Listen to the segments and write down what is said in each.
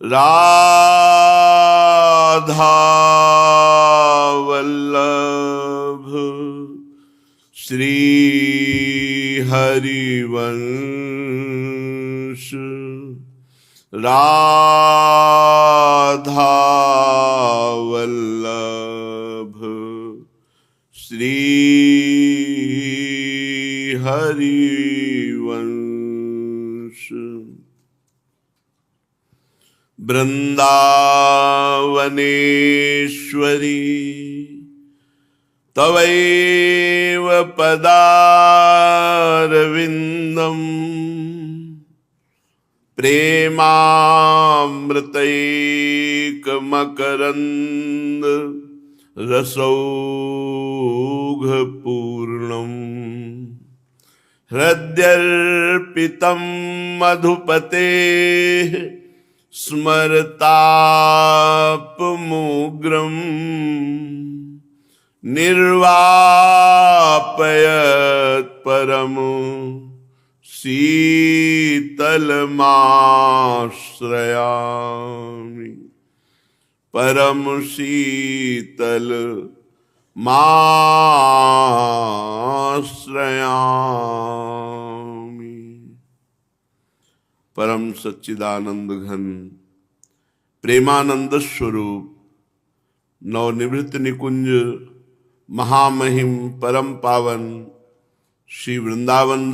राधा वल्लभ श्री हरिवंश राधा वल्लभ श्री हरिवंश। वृंदावनेश्वरी तवैव पदारविन्दम् प्रेमामृतैकमकरन्द रसौघपूर्णम् हृद्यर्पितं मधुपतेः स्मरतापमुग्रम् निर्वापयत् परम शीतलमाश्रयामि परम शीतल माश्रयामि। परम सच्चिदानंद घन प्रेमानंद स्वरूप नवनिवृत्त निकुंज महामहिम परम पावन श्री वृंदावन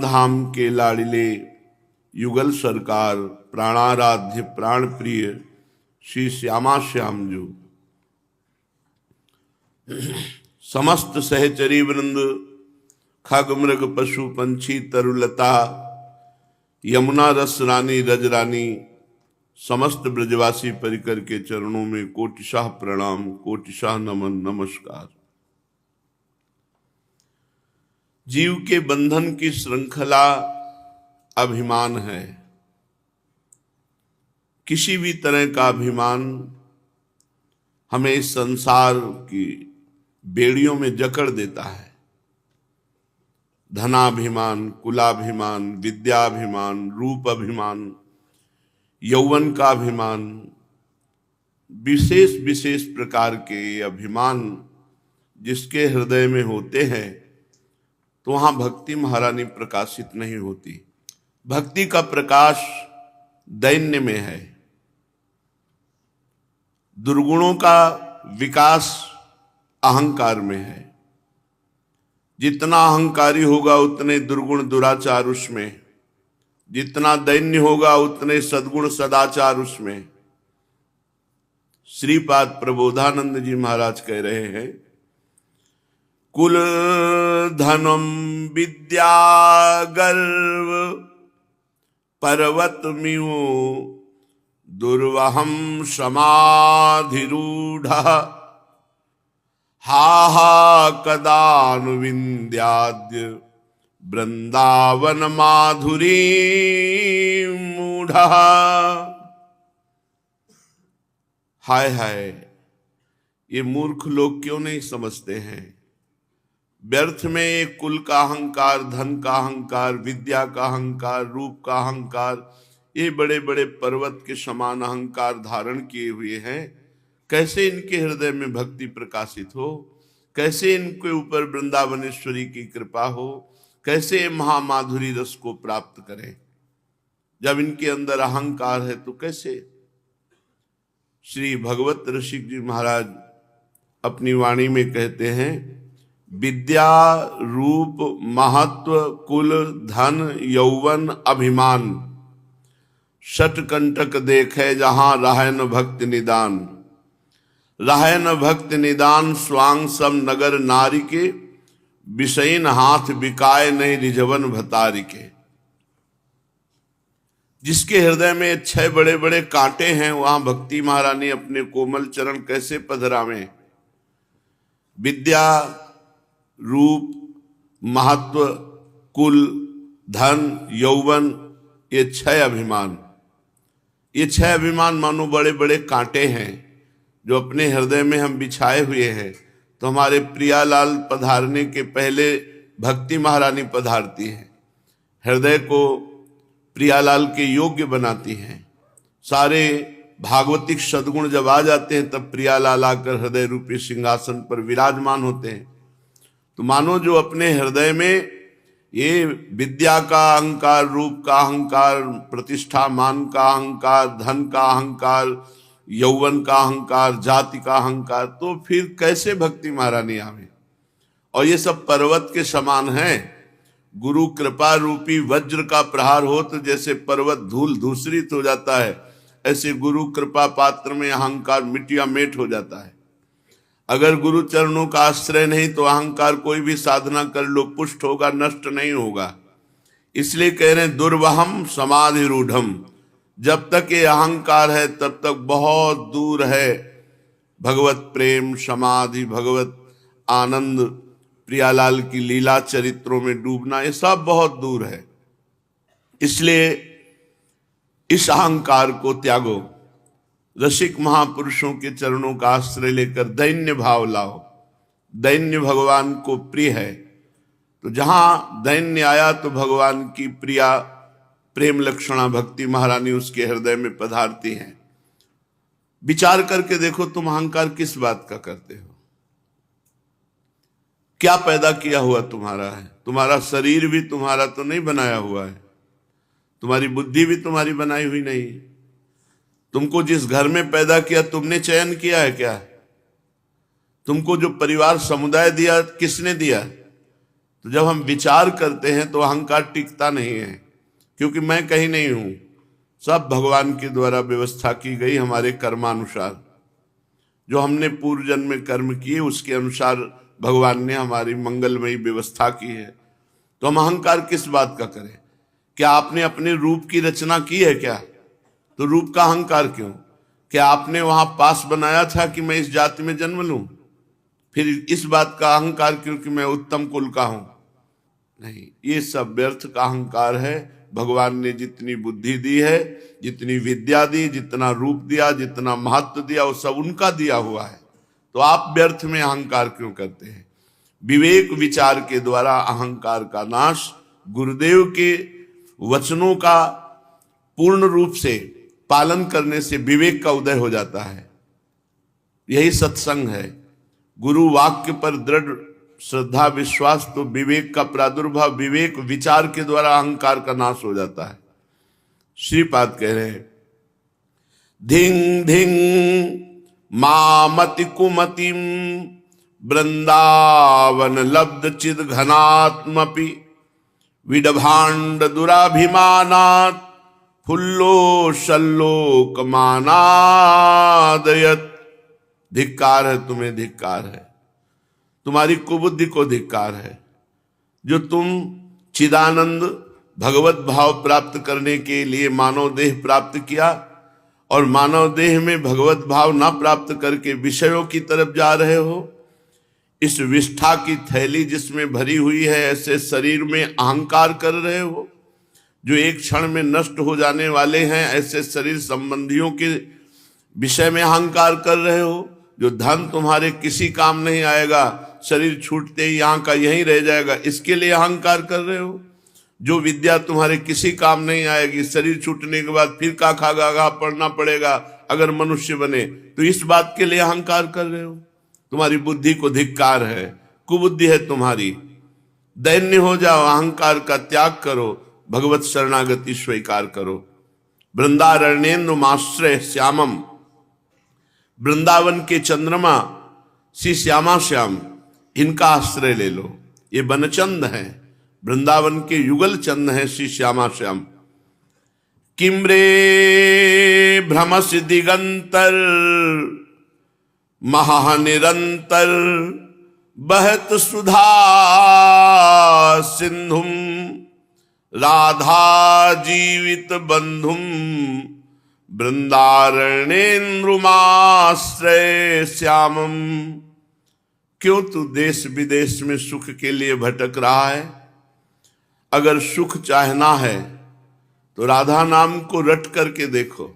धाम के लाडिले युगल सरकार प्राणाराध्य प्राण प्रिय श्री श्यामा श्याम जो समस्त सहचरी वृंद खग मृग पशु पंछी तरुलता यमुना रस रानी रज रानी समस्त ब्रजवासी परिकर के चरणों में कोटिशाह प्रणाम कोटिशाह नमन नमस्कार। जीव के बंधन की श्रृंखला अभिमान है। किसी भी तरह का अभिमान हमें इस संसार की बेड़ियों में जकड़ देता है। धनाभिमान, कुलाभिमान, विद्याभिमान, रूप अभिमान, यौवन का अभिमान, विशेष विशेष प्रकार के अभिमान जिसके हृदय में होते हैं तो वहां भक्ति महारानी प्रकाशित नहीं होती। भक्ति का प्रकाश दैन्य में है। दुर्गुणों का विकास अहंकार में है। जितना अहंकारी होगा उतने दुर्गुण दुराचार उसमें, जितना दैन्य होगा उतने सद्गुण सदाचार उसमें। श्रीपाद प्रबोधानंद जी महाराज कह रहे हैं, कुल धनम विद्या गर्व पर्वत मियो दुर्वहम समाधिरूढ़ हा हा कदानुविन्द्याद्य वृंदावन माधुरी मूढ़ा। हाय हाय, ये मूर्ख लोग क्यों नहीं समझते हैं। व्यर्थ में एक कुल का अहंकार, धन का अहंकार, विद्या का अहंकार, रूप का अहंकार, ये बड़े बड़े पर्वत के समान अहंकार धारण किए हुए हैं। कैसे इनके हृदय में भक्ति प्रकाशित हो, कैसे इनके ऊपर वृंदावनेश्वरी की कृपा हो, कैसे महामाधुरी रस को प्राप्त करें। जब इनके अंदर अहंकार है तो कैसे। श्री भगवत ऋषिक जी महाराज अपनी वाणी में कहते हैं, विद्या रूप महत्व कुल धन यौवन अभिमान षटकंटक देखे जहां राहे न भक्त निदान। राहे न भक्त निदान स्वांग सम नगर नारी के विषयन हाथ बिकाए नहीं रिझवन भतारी के। जिसके हृदय में 6 बड़े बड़े कांटे हैं वहां भक्ति महारानी अपने कोमल चरण कैसे पधरावें। विद्या रूप महत्व कुल धन यौवन, ये 6 अभिमान, ये 6 अभिमान मानो बड़े बड़े कांटे हैं जो अपने हृदय में हम बिछाए हुए हैं। तो हमारे प्रियालाल पधारने के पहले भक्ति महारानी पधारती है, हृदय को प्रियालाल के योग्य बनाती हैं। सारे भागवतिक सद्गुण जब आ जाते हैं तब प्रियालाल आकर हृदय रूपी सिंहासन पर विराजमान होते हैं। तो मानो जो अपने हृदय में ये विद्या का अहंकार, रूप का अहंकार, प्रतिष्ठा मान का अहंकार, धन का अहंकार, यौवन का अहंकार, जाति का अहंकार, तो फिर कैसे भक्ति महारानी आवे। और ये सब पर्वत के समान है। गुरु कृपा रूपी वज्र का प्रहार हो तो जैसे पर्वत धूल धूसरित हो जाता है, ऐसे गुरु कृपा पात्र में अहंकार मिटिया मेट हो जाता है। अगर गुरु चरणों का आश्रय नहीं तो अहंकार कोई भी साधना कर लो पुष्ट होगा, नष्ट नहीं होगा। इसलिए कह रहे हैं दुर्वहम समाधि रूढ़म। जब तक ये अहंकार है तब तक बहुत दूर है भगवत प्रेम, समाधि, भगवत आनंद, प्रियालाल की लीला चरित्रों में डूबना, ये सब बहुत दूर है। इसलिए इस अहंकार को त्यागो, रसिक महापुरुषों के चरणों का आश्रय लेकर दैन्य भाव लाओ। दैन्य भगवान को प्रिय है, तो जहां दैन्य आया तो भगवान की प्रिया प्रेम लक्षणा भक्ति महारानी उसके हृदय में पधारती हैं। विचार करके देखो तुम अहंकार किस बात का करते हो, क्या पैदा किया हुआ तुम्हारा है। तुम्हारा शरीर भी तुम्हारा तो नहीं बनाया हुआ है, तुम्हारी बुद्धि भी तुम्हारी बनाई हुई नहीं। तुमको जिस घर में पैदा किया तुमने चयन किया है क्या? तुमको जो परिवार समुदाय दिया किसने दिया? तो जब हम विचार करते हैं तो अहंकार टिकता नहीं है, क्योंकि मैं कहीं नहीं हूं, सब भगवान के द्वारा व्यवस्था की गई हमारे कर्मानुसार। जो हमने पूर्व जन्म में कर्म किए उसके अनुसार भगवान ने हमारी मंगलमयी व्यवस्था की है। तो हम अहंकार किस बात का करें? क्या आपने अपने रूप की रचना की है क्या? तो रूप का अहंकार क्यों? क्या आपने वहां पास बनाया था कि मैं इस जाति में जन्म लूं? फिर इस बात का अहंकार क्यों कि मैं उत्तम कुल का हूं? नहीं, ये सब व्यर्थ का अहंकार है। भगवान ने जितनी बुद्धि दी है, जितनी विद्या दी, जितना रूप दिया, जितना महत्व दिया, वो सब उनका दिया हुआ है। तो आप व्यर्थ में अहंकार क्यों करते हैं? विवेक विचार के द्वारा अहंकार का नाश, गुरुदेव के वचनों का पूर्ण रूप से पालन करने से विवेक का उदय हो जाता है। यही सत्संग है। गुरु वाक्य पर दृढ़ श्रद्धा विश्वास तो विवेक का प्रादुर्भाव, विवेक विचार के द्वारा अहंकार का नाश हो जाता है। श्रीपाद कह रहे हैं धिंग धिंग मामति कुमतिम वृंदावन लब्ध चिद घनात्मपि विडभाण्ड दुराभिमानात् फुल्लो शल्लोक मानादयत। धिक्कार है तुम्हें, धिक्कार है, तुम्हारी कुबुद्धि को धिक्कार है। जो तुम चिदानंद भगवत भाव प्राप्त करने के लिए मानव देह प्राप्त किया और मानव देह में भगवत भाव ना प्राप्त करके विषयों की तरफ जा रहे हो, इस विष्ठा की थैली जिसमें भरी हुई है ऐसे शरीर में अहंकार कर रहे हो जो एक क्षण में नष्ट हो जाने वाले हैं, ऐसे शरीर संबंधियों के विषय में अहंकार कर रहे हो। जो धन तुम्हारे किसी काम नहीं आएगा, शरीर छूटते ही यहाँ का यहीं रह जाएगा, इसके लिए अहंकार कर रहे हो। जो विद्या तुम्हारे किसी काम नहीं आएगी, शरीर छूटने के बाद फिर का खागा पढ़ना पड़ेगा अगर मनुष्य बने, तो इस बात के लिए अहंकार कर रहे हो। तुम्हारी बुद्धि को धिक्कार है, कुबुद्धि है तुम्हारी। दैन्य हो जाओ, अहंकार का त्याग करो, भगवत शरणागति स्वीकार करो। वृंदारण्येन्दु माश्रय श्यामम, वृंदावन के चंद्रमा श्री श्यामा श्याम, इनका आश्रय ले लो। ये बनचंद है, वृंदावन के युगल चंद है श्री श्यामा श्याम। किम्रे भ्रमस दिगंतर महानिरंतर बहत सुधा सिंधुम राधा जीवित बंधुम वृंदारण्येन्द्रुमाश्रय श्यामम। क्यों तू देश विदेश में सुख के लिए भटक रहा है? अगर सुख चाहना है तो राधा नाम को रट करके देखो,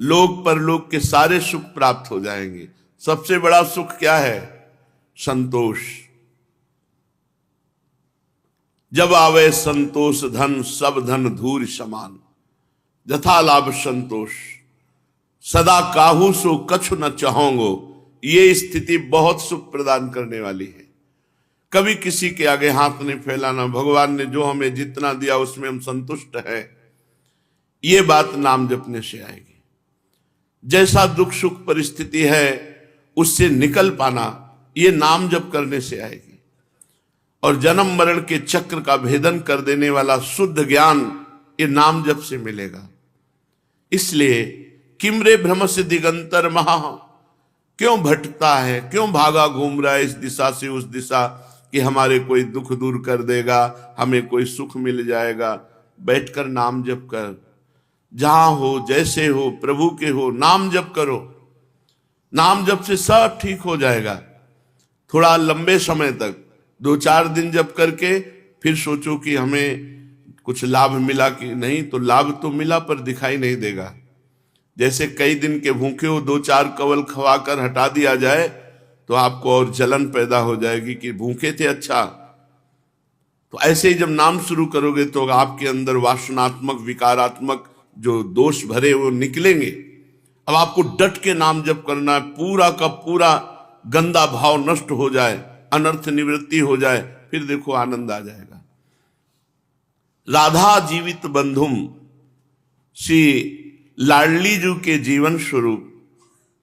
लोक परलोक के सारे सुख प्राप्त हो जाएंगे। सबसे बड़ा सुख क्या है? संतोष। जब आवे संतोष धन सब धन धूर समान, जथा लाभ संतोष सदा काहू सो कछु न चाहोगो। ये स्थिति बहुत सुख प्रदान करने वाली है। कभी किसी के आगे हाथ नहीं फैलाना, भगवान ने जो हमें जितना दिया उसमें हम संतुष्ट हैं, ये बात नाम जपने से आएगी। जैसा दुख सुख परिस्थिति है उससे निकल पाना, ये नाम जप करने से आएगी। और जन्म मरण के चक्र का भेदन कर देने वाला शुद्ध ज्ञान ये नाम जप से मिलेगा। इसलिए किमरे भ्रम से दिगंतर महा, क्यों भटकता है, क्यों भागा घूम रहा है इस दिशा से उस दिशा कि हमारे कोई दुख दूर कर देगा, हमें कोई सुख मिल जाएगा। बैठकर नाम जप कर, जहां हो जैसे हो प्रभु के हो, नाम जप करो। नाम जप से सब ठीक हो जाएगा। थोड़ा लंबे समय तक 2-4 दिन जप करके फिर सोचो कि हमें कुछ लाभ मिला कि नहीं, तो लाभ तो मिला पर दिखाई नहीं देगा। जैसे कई दिन के भूखे हो 2-4 कवल खवाकर हटा दिया जाए तो आपको और जलन पैदा हो जाएगी कि भूखे थे अच्छा। तो ऐसे ही जब नाम शुरू करोगे तो आपके अंदर वासनात्मक विकारात्मक जो दोष भरे वो निकलेंगे। अब आपको डट के नाम जप करना है, पूरा का पूरा गंदा भाव नष्ट हो जाए, अनर्थ निवृत्ति हो जाए, फिर देखो आनंद आ जाएगा। राधा जीवित बंधुम, श्री लाडलीजू के जीवन स्वरूप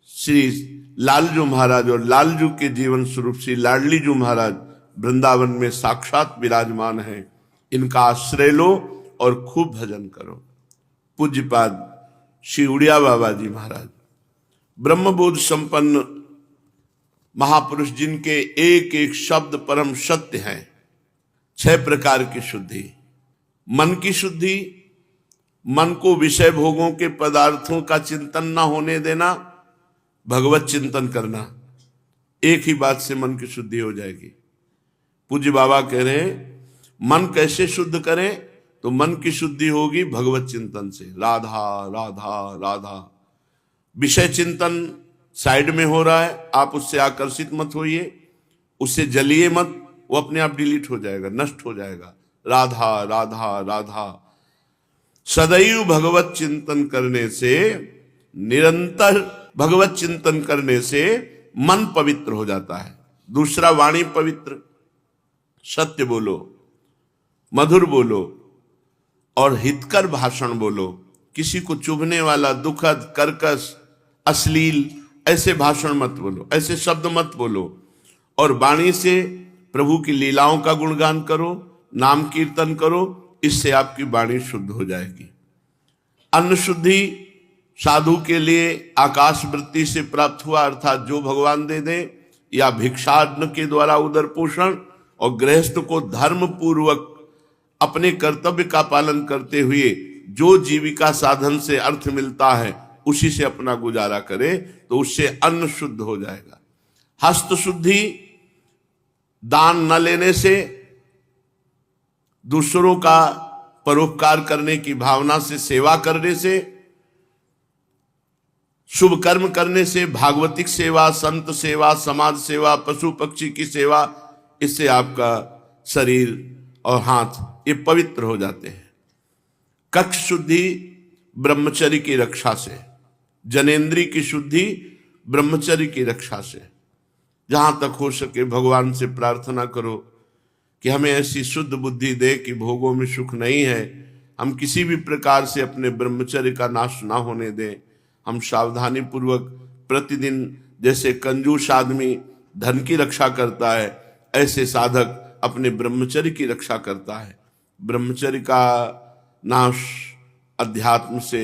श्री लालजू महाराज और लालजू के जीवन स्वरूप श्री लाडलीजू महाराज वृंदावन में साक्षात विराजमान हैं। इनका आश्रय लो और खूब भजन करो। पूज्यपाद श्री उड़िया बाबा जी महाराज ब्रह्मबोध संपन्न महापुरुष, जिनके एक एक शब्द परम सत्य है। 6 प्रकार की शुद्धि, मन की शुद्धि, मन को विषय भोगों के पदार्थों का चिंतन ना होने देना, भगवत चिंतन करना। एक ही बात से मन की शुद्धि हो जाएगी। पूज्य बाबा कह रहे हैं मन कैसे शुद्ध करें, तो मन की शुद्धि होगी भगवत चिंतन से। राधा राधा राधा, विषय चिंतन साइड में हो रहा है, आप उससे आकर्षित मत होइए, उससे जलिए मत, वो अपने आप डिलीट हो जाएगा, नष्ट हो जाएगा। राधा राधा राधा, सदैव भगवत चिंतन करने से, निरंतर भगवत चिंतन करने से मन पवित्र हो जाता है। दूसरा, वाणी पवित्र, सत्य बोलो, मधुर बोलो और हितकर भाषण बोलो। किसी को चुभने वाला, दुखद, कर्कश, अश्लील ऐसे भाषण मत बोलो, ऐसे शब्द मत बोलो। और वाणी से प्रभु की लीलाओं का गुणगान करो, नाम कीर्तन करो, इससे आपकी वाणी शुद्ध हो जाएगी। अन्न शुद्धि साधु के लिए आकाश वृत्ति से प्राप्त हुआ, अर्थात जो भगवान दे दे, या भिक्षाटन के द्वारा उदर पोषण, और गृहस्थ को धर्म पूर्वक अपने कर्तव्य का पालन करते हुए जो जीविका साधन से अर्थ मिलता है उसी से अपना गुजारा करे, तो उससे अन्न शुद्ध हो जाएगा। हस्त शुद्धि, दान न लेने से, दूसरों का परोपकार करने की भावना से, सेवा करने से, शुभ कर्म करने से, भागवतिक सेवा, संत सेवा, समाज सेवा, पशु पक्षी की सेवा, इससे आपका शरीर और हाथ ये पवित्र हो जाते हैं। कक्ष शुद्धि ब्रह्मचर्य की रक्षा से, जनेन्द्रीय की शुद्धि ब्रह्मचर्य की रक्षा से। जहां तक हो सके भगवान से प्रार्थना करो कि हमें ऐसी शुद्ध बुद्धि दे कि भोगों में सुख नहीं है, हम किसी भी प्रकार से अपने ब्रह्मचर्य का नाश ना होने दें। हम सावधानी पूर्वक प्रतिदिन, जैसे कंजूस आदमी धन की रक्षा करता है, ऐसे साधक अपने ब्रह्मचर्य की रक्षा करता है। ब्रह्मचर्य का नाश अध्यात्म से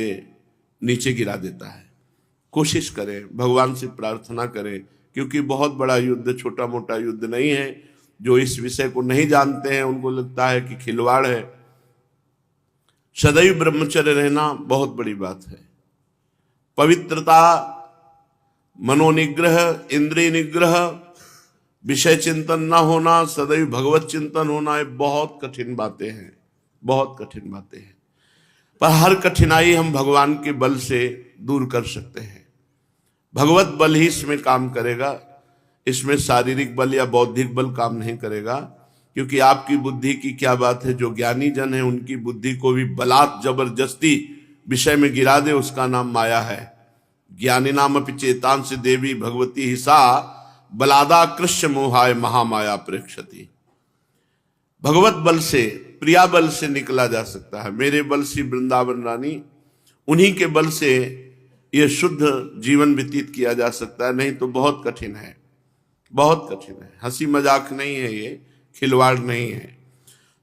नीचे गिरा देता है। कोशिश करें, भगवान से प्रार्थना करें, क्योंकि बहुत बड़ा युद्ध छोटा मोटा युद्ध नहीं है। जो इस विषय को नहीं जानते हैं उनको लगता है कि खिलवाड़ है। सदैव ब्रह्मचर्य रहना बहुत बड़ी बात है। पवित्रता, मनोनिग्रह, इंद्रिय निग्रह, विषय चिंतन न होना, सदैव भगवत चिंतन होना, ये बहुत कठिन बातें हैं, बहुत कठिन बातें हैं। पर हर कठिनाई हम भगवान के बल से दूर कर सकते हैं। भगवत बल ही इसमें काम करेगा, इसमें शारीरिक बल या बौद्धिक बल काम नहीं करेगा। क्योंकि आपकी बुद्धि की क्या बात है, जो ज्ञानी जन है उनकी बुद्धि को भी बलात् जबरदस्ती विषय में गिरा दे, उसका नाम माया है। ज्ञानी नाम अपि चेतांश देवी भगवती ही सा बलादा कृष्ण मोहाय महामाया प्रेक्षति। भगवत बल से, प्रिया बल से निकला जा सकता है। मेरे बल से वृंदावन रानी, उन्हीं के बल से यह शुद्ध जीवन व्यतीत किया जा सकता है, नहीं तो बहुत कठिन है, बहुत कठिन है। हंसी मजाक नहीं है, ये खिलवाड़ नहीं है।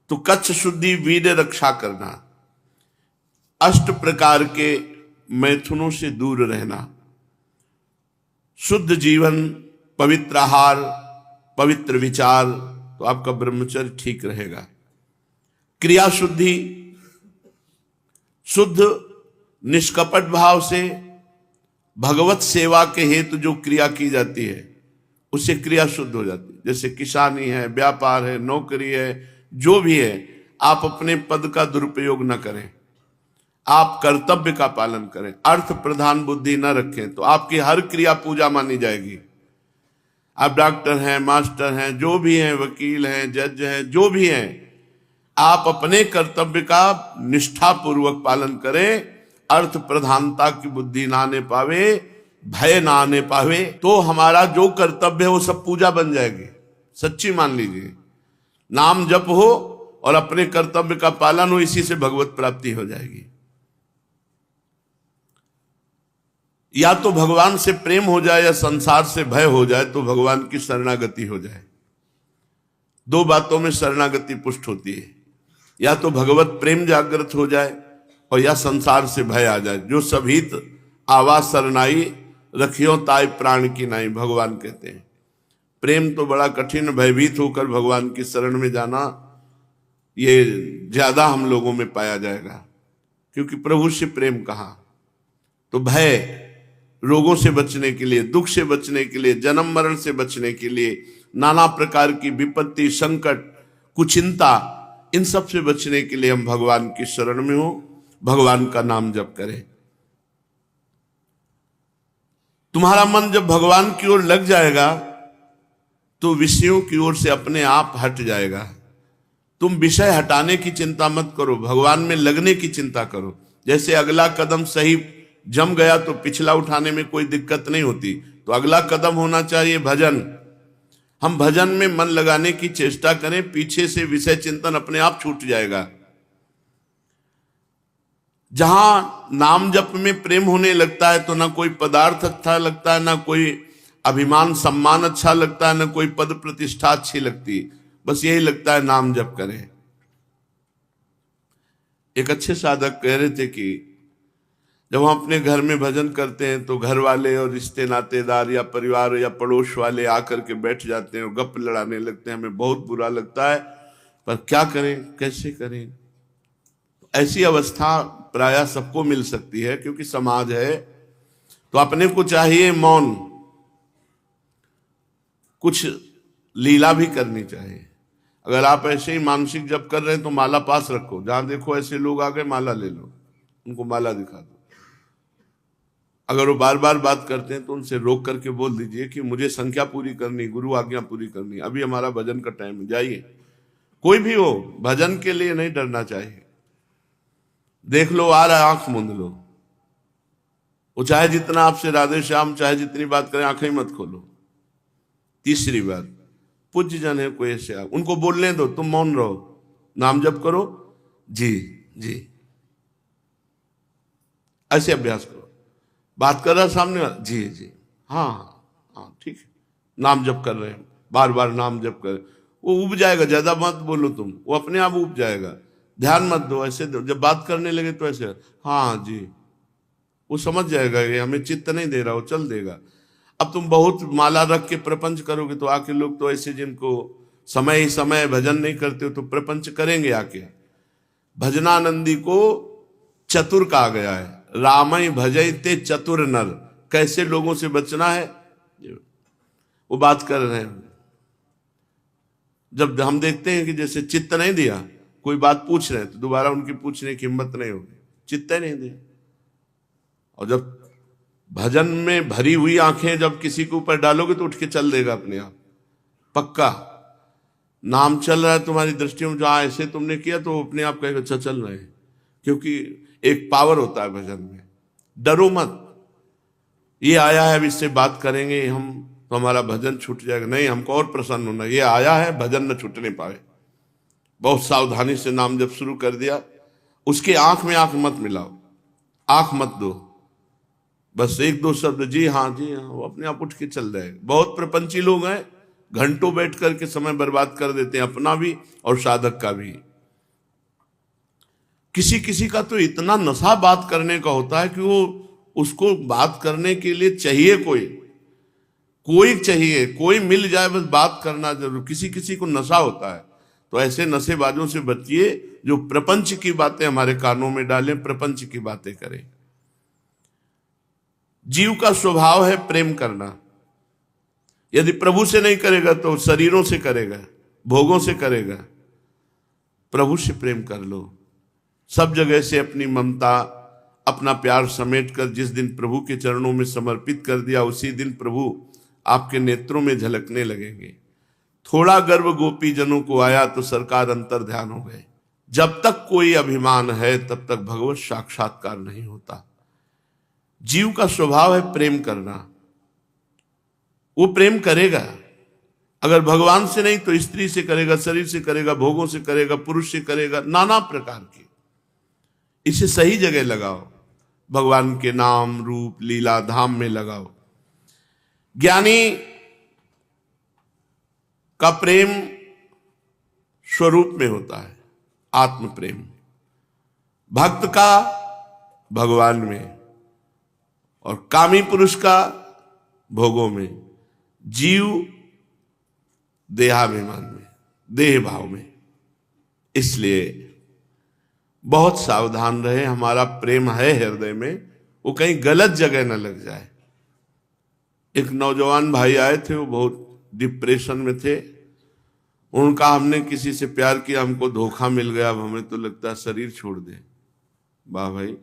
तो कच्छ शुद्धि वीर रक्षा करना, अष्ट प्रकार के मैथुनों से दूर रहना, शुद्ध जीवन, पवित्र आहार, पवित्र विचार, तो आपका ब्रह्मचर्य ठीक रहेगा। क्रिया शुद्धि, शुद्ध निष्कपट भाव से भगवत सेवा के हेतु जो क्रिया की जाती है उससे क्रिया शुद्ध हो जाती है। जैसे किसानी है, व्यापार है, नौकरी है, जो भी है, आप अपने पद का दुरुपयोग न करें, आप कर्तव्य का पालन करें, अर्थ प्रधान बुद्धि न रखें, तो आपकी हर क्रिया पूजा मानी जाएगी। आप डॉक्टर हैं, मास्टर हैं, जो भी हैं, वकील हैं, जज हैं, जो भी हैं, आप अपने कर्तव्य का निष्ठा पूर्वक पालन करें। अर्थ प्रधानता की बुद्धि ना आने पावे, भय ना आने पावे, तो हमारा जो कर्तव्य है वो सब पूजा बन जाएगी। सच्ची मान लीजिए, नाम जप हो और अपने कर्तव्य का पालन हो, इसी से भगवत प्राप्ति हो जाएगी। या तो भगवान से प्रेम हो जाए या संसार से भय हो जाए, तो भगवान की शरणागति हो जाए। दो बातों में शरणागति पुष्ट होती है, या तो भगवत प्रेम जागृत हो जाए और या संसार से भय आ जाए। जो सभीत आवा शरणाई रखियो ताय प्राण की नाई, भगवान कहते हैं। प्रेम तो बड़ा कठिन, भयभीत होकर भगवान की शरण में जाना ये ज्यादा हम लोगों में पाया जाएगा, क्योंकि प्रभु से प्रेम कहा। तो भय, रोगों से बचने के लिए, दुख से बचने के लिए, जन्म मरण से बचने के लिए, नाना प्रकार की विपत्ति, संकट, कुचिंता, इन सब से बचने के लिए हम भगवान की शरण में हो, भगवान का नाम जप करें। तुम्हारा मन जब भगवान की ओर लग जाएगा तो विषयों की ओर से अपने आप हट जाएगा। तुम विषय हटाने की चिंता मत करो, भगवान में लगने की चिंता करो। जैसे अगला कदम सही जम गया तो पिछला उठाने में कोई दिक्कत नहीं होती, तो अगला कदम होना चाहिए भजन। हम भजन में मन लगाने की चेष्टा करें, पीछे से विषय चिंतन अपने आप छूट जाएगा। जहां नाम जप में प्रेम होने लगता है तो ना कोई पदार्थ अच्छा लगता है, ना कोई अभिमान सम्मान अच्छा लगता है, ना कोई पद प्रतिष्ठा अच्छी लगती, बस यही लगता है नाम जप करें। एक अच्छे साधक कह रहे थे कि जब हम अपने घर में भजन करते हैं तो घर वाले और रिश्ते नातेदार या परिवार या पड़ोस वाले आकर के बैठ जाते हैं और गप लड़ाने लगते हैं। हमें बहुत बुरा लगता है, पर क्या करें, कैसे करें। ऐसी अवस्था प्रायः सबको मिल सकती है, क्योंकि समाज है। तो अपने को चाहिए मौन, कुछ लीला भी करनी चाहिए। अगर आप ऐसे ही मानसिक जप कर रहे हैं तो माला पास रखो, जहां देखो ऐसे लोग आ गए माला ले लो, उनको माला दिखा दो। अगर वो बार बार बात करते हैं तो उनसे रोक करके बोल दीजिए कि मुझे संख्या पूरी करनी, गुरु आज्ञा पूरी करनी, अभी हमारा भजन का टाइम है, जाइए। कोई भी हो, भजन के लिए नहीं डरना चाहिए। देख लो आ रहा है, आंख मूंद लो। वो चाहे जितना आपसे राधे श्याम, चाहे जितनी बात करें, आंखें मत खोलो। तीसरी बात, पूज्य जन है कोई ऐसे, उनको बोलने दो, तुम मौन रहो, नाम जप करो, जी जी, ऐसे अभ्यास करो। बात कर रहा सामने, जी जी, हाँ हाँ ठीक है, नाम जप कर रहे हैं, बार बार नाम जप कर, वो उब जाएगा। ज्यादा मत बोलो तुम, वो अपने आप उब जाएगा। ध्यान मत दो, ऐसे दो। जब बात करने लगे तो ऐसे, हाँ जी, वो समझ जाएगा ये हमें चित्त नहीं दे रहा, वो चल देगा। अब तुम बहुत माला रख के प्रपंच करोगे तो आके लोग तो ऐसे, जिनको समय ही समय भजन नहीं करते हो तो प्रपंच करेंगे आके। भजनानंदी को चतुर कहा गया है, रामई भजई ते चतुर नर। कैसे लोगों से बचना है, वो बात कर रहे हैं। जब हम देखते हैं कि जैसे चित्त नहीं दिया, कोई बात पूछ रहे हैं तो दोबारा उनकी पूछने की हिम्मत नहीं होगी, चित्त नहीं दिया। और जब भजन में भरी हुई आंखें जब किसी के ऊपर डालोगे तो उठ के चल देगा अपने आप, पक्का। नाम चल रहा है तुम्हारी दृष्टियों में, जो ऐसे तुमने किया तो अपने आप कहेगा अच्छा चल रहे हैं, क्योंकि एक पावर होता है भजन में। डरो मत, ये आया है अब इससे बात करेंगे हम तो हमारा भजन छूट जाएगा, नहीं, हमको और प्रसन्न होना, ये आया है भजन न छूटने पाए। बहुत सावधानी से नाम जब शुरू कर दिया, उसके आंख में आंख मत मिलाओ, आंख मत दो, बस एक दो शब्द जी हाँ, वो अपने आप उठ के चल जाएगा। बहुत प्रपंची लोग हैं, घंटों बैठ करके समय बर्बाद कर देते हैं, अपना भी और साधक का भी। किसी किसी का तो इतना नशा बात करने का होता है कि वो उसको बात करने के लिए चाहिए कोई चाहिए, कोई मिल जाए बस बात करना जरूर। किसी किसी को नशा होता है, तो ऐसे नशेबाजों से बचिए जो प्रपंच की बातें हमारे कानों में डालें, प्रपंच की बातें करें। जीव का स्वभाव है प्रेम करना। यदि प्रभु से नहीं करेगा तो शरीरों से करेगा, भोगों से करेगा। प्रभु से प्रेम कर लो, सब जगह से अपनी ममता, अपना प्यार समेट कर जिस दिन प्रभु के चरणों में समर्पित कर दिया, उसी दिन प्रभु आपके नेत्रों में झलकने लगेंगे। थोड़ा गर्व गोपी जनों को आया तो सरकार अंतर ध्यान हो गए। जब तक कोई अभिमान है तब तक भगवत साक्षात्कार नहीं होता। जीव का स्वभाव है प्रेम करना, वो प्रेम करेगा। अगर भगवान से नहीं तो स्त्री से करेगा, शरीर से करेगा, भोगों से करेगा, पुरुष से करेगा, नाना प्रकार के। इसे सही जगह लगाओ, भगवान के नाम रूप लीला धाम में लगाओ। ज्ञानी का प्रेम स्वरूप में होता है, आत्म प्रेम। भक्त का भगवान में, और कामी पुरुष का भोगों में, जीव देहाभिमान में, देह भाव में। इसलिए बहुत सावधान रहे, हमारा प्रेम है हृदय में, वो कहीं गलत जगह न लग जाए। एक नौजवान भाई आए थे, वो बहुत डिप्रेशन में थे। उनका हमने किसी से प्यार किया, हमको धोखा मिल गया, अब हमें तो लगता है शरीर छोड़ दे। वाह भाई,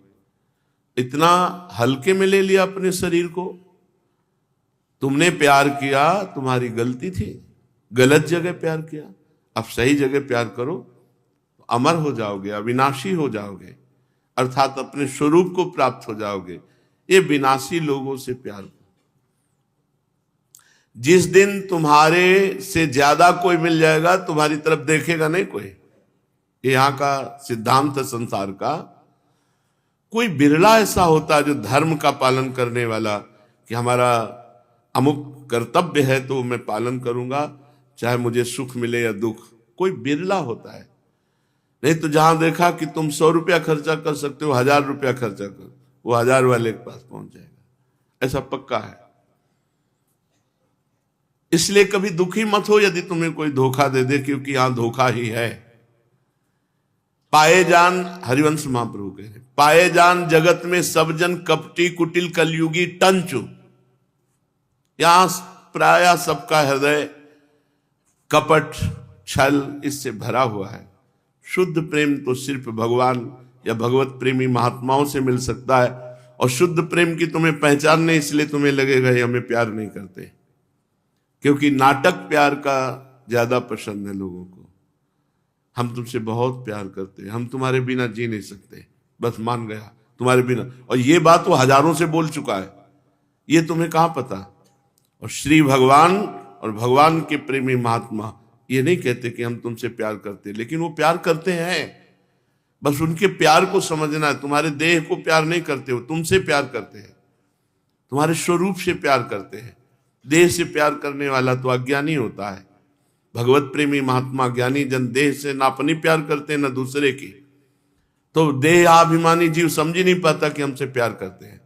इतना हल्के में ले लिया अपने शरीर को। तुमने प्यार किया, तुम्हारी गलती थी, गलत जगह प्यार किया। अब सही जगह प्यार करो, अमर हो जाओगे, अविनाशी हो जाओगे, अर्थात अपने स्वरूप को प्राप्त हो जाओगे। ये विनाशी लोगों से प्यार, जिस दिन तुम्हारे से ज्यादा कोई मिल जाएगा, तुम्हारी तरफ देखेगा नहीं कोई। यहां का सिद्धांत संसार का। कोई बिरला ऐसा होता है जो धर्म का पालन करने वाला, कि हमारा अमुक कर्तव्य है तो मैं पालन करूंगा, चाहे मुझे सुख मिले या दुख। कोई बिरला होता है, नहीं तो जहां देखा कि तुम 100 रुपया खर्चा कर सकते हो, 1000 रुपया खर्चा कर, वो 1000 वाले के पास पहुंच जाएगा। ऐसा पक्का है। इसलिए कभी दुखी मत हो यदि तुम्हें कोई धोखा दे दे, क्योंकि यहां धोखा ही है। पाए जान, हरिवंश महाप्रभु कह रहे, पाए जान जगत में सब जन कपटी कुटिल कलयुगी टंचु। यहां प्राय सबका हृदय कपट छल इससे भरा हुआ है। शुद्ध प्रेम तो सिर्फ भगवान या भगवत प्रेमी महात्माओं से मिल सकता है। और शुद्ध प्रेम की तुम्हें पहचान नहीं, इसलिए तुम्हें लगेगा ये हमें प्यार नहीं करते, क्योंकि नाटक प्यार का ज्यादा पसंद है लोगों को। हम तुमसे बहुत प्यार करते हैं, हम तुम्हारे बिना जी नहीं सकते, बस मान गया तुम्हारे बिना। और ये बात वो हजारों से बोल चुका है, ये तुम्हें कहां पता। और श्री भगवान और भगवान के प्रेमी महात्मा ये नहीं कहते कि हम तुमसे प्यार करते, लेकिन वो प्यार करते हैं। बस उनके प्यार को समझना है। तुम्हारे देह को प्यार नहीं करते, वो तुमसे प्यार करते हैं, तुम्हारे स्वरूप से प्यार करते हैं। देह से प्यार करने वाला तो अज्ञानी होता है। भगवत प्रेमी महात्मा ज्ञानी जन देह से ना अपनी प्यार करते हैं ना दूसरे की। तो देहाभिमानी जीव समझ ही नहीं पाता कि हमसे प्यार करते हैं,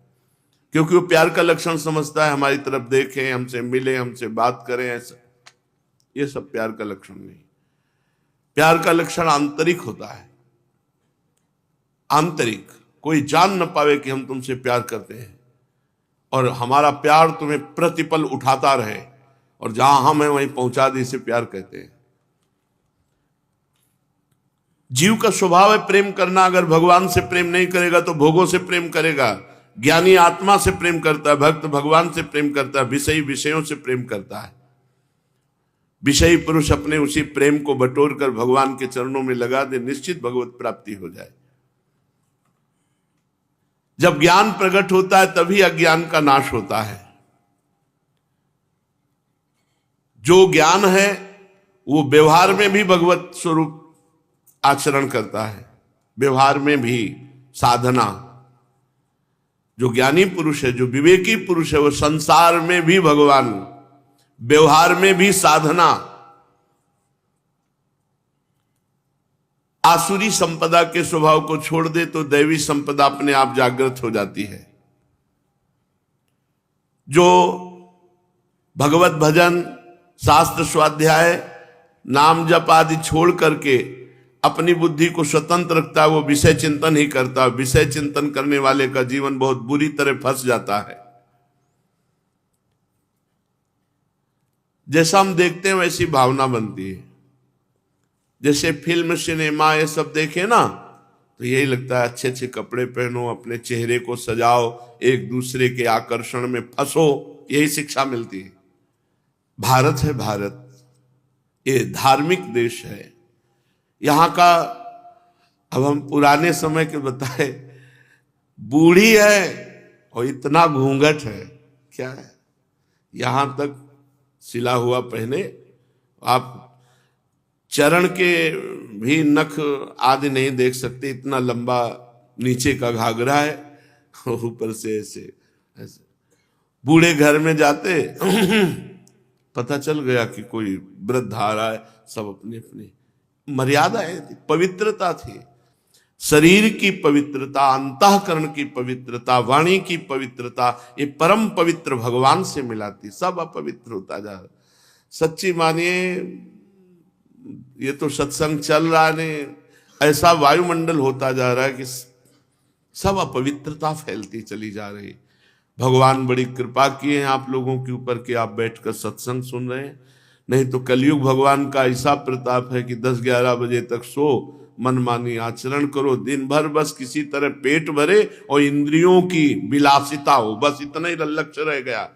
क्योंकि वो प्यार का लक्षण समझता है हमारी तरफ देखें, हमसे मिले, हमसे बात करें, ऐसा। ये सब प्यार का लक्षण नहीं। प्यार का लक्षण आंतरिक होता है। आंतरिक, कोई जान न पावे कि हम तुमसे प्यार करते हैं, और हमारा प्यार तुम्हें प्रतिपल उठाता रहे, और जहां हम हैं वहीं पहुंचा दे, इसे प्यार कहते हैं। जीव का स्वभाव है प्रेम करना। अगर भगवान से प्रेम नहीं करेगा तो भोगों से प्रेम करेगा। ज्ञानी आत्मा से प्रेम करता है, भक्त भगवान से प्रेम करता है, विषयी विषयों से प्रेम करता है। विषयी पुरुष अपने उसी प्रेम को बटोर कर भगवान के चरणों में लगा दे, निश्चित भगवत प्राप्ति हो जाए। जब ज्ञान प्रकट होता है तभी अज्ञान का नाश होता है। जो ज्ञान है वो व्यवहार में भी भगवत स्वरूप आचरण करता है, व्यवहार में भी साधना। जो ज्ञानी पुरुष है, जो विवेकी पुरुष है, वो संसार में भी भगवान, व्यवहार में भी साधना। आसुरी संपदा के स्वभाव को छोड़ दे तो दैवी संपदा अपने आप जागृत हो जाती है। जो भगवत भजन, शास्त्र स्वाध्याय, नाम जप आदि छोड़ करके अपनी बुद्धि को स्वतंत्र रखता है, वो विषय चिंतन ही करता है। विषय चिंतन करने वाले का जीवन बहुत बुरी तरह फंस जाता है। जैसा हम देखते हैं वैसी भावना बनती है। जैसे फिल्म, सिनेमा ये सब देखे ना, तो यही लगता है अच्छे अच्छे कपड़े पहनो, अपने चेहरे को सजाओ, एक दूसरे के आकर्षण में फंसो, यही शिक्षा मिलती है। भारत है भारत, ये धार्मिक देश है। यहाँ का, अब हम पुराने समय के बताए, बूढ़ी है और इतना घूंघट है, क्या है, यहां तक सिला हुआ पहने, आप चरण के भी नख आदि नहीं देख सकते, इतना लंबा नीचे का घाघरा है, ऊपर से ऐसे ऐसे। बूढ़े घर में जाते पता चल गया कि कोई वृद्ध आ रहा है, सब अपनी अपनी मर्यादा है, पवित्रता थी। शरीर की पवित्रता, अंतःकरण की पवित्रता, वाणी की पवित्रता, ये परम पवित्र भगवान से मिलाती, सब अपवित्र होता जा रहा। सच्ची मानिए, ये तो सत्संग चल रहा है, ऐसा वायुमंडल होता जा रहा है कि सब अपवित्रता फैलती चली जा रही। भगवान बड़ी कृपा किए हैं आप लोगों के ऊपर कि आप बैठकर सत्संग सुन रहे हैं, नहीं तो कलयुग भगवान का ऐसा प्रताप है कि 10-11 बजे तक सो, मनमानी आचरण करो, दिन भर बस किसी तरह पेट भरे और इंद्रियों की विलासिता हो, बस इतना ही लक्ष्य रह गया।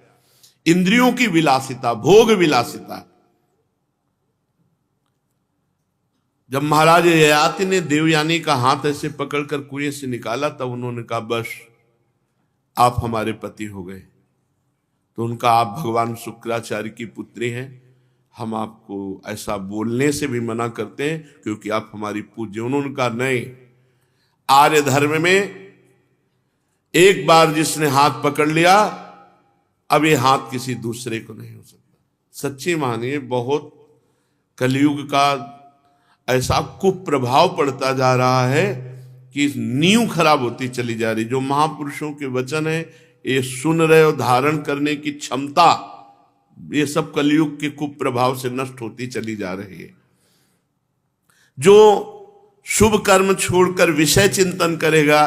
इंद्रियों की विलासिता, भोग विलासिता। जब महाराज ययाति ने देवयानी का हाथ ऐसे पकड़कर कुएं से निकाला, तब उन्होंने कहा बस आप हमारे पति हो गए। तो उनका, आप भगवान शुक्राचार्य की पुत्री हैं, हम आपको ऐसा बोलने से भी मना करते हैं क्योंकि आप हमारी पूज्य। उन्होंने कहा नहीं, आर्य धर्म में एक बार जिसने हाथ पकड़ लिया, अब ये हाथ किसी दूसरे को नहीं हो सकता। सच्ची मानिए, बहुत कलयुग का ऐसा कुप्रभाव पड़ता जा रहा है कि नींव खराब होती चली जा रही। जो महापुरुषों के वचन है, ये सुन रहे और धारण करने की क्षमता, ये सब कलयुग के कुप्रभाव से नष्ट होती चली जा रही है। जो शुभ कर्म छोड़कर विषय चिंतन करेगा,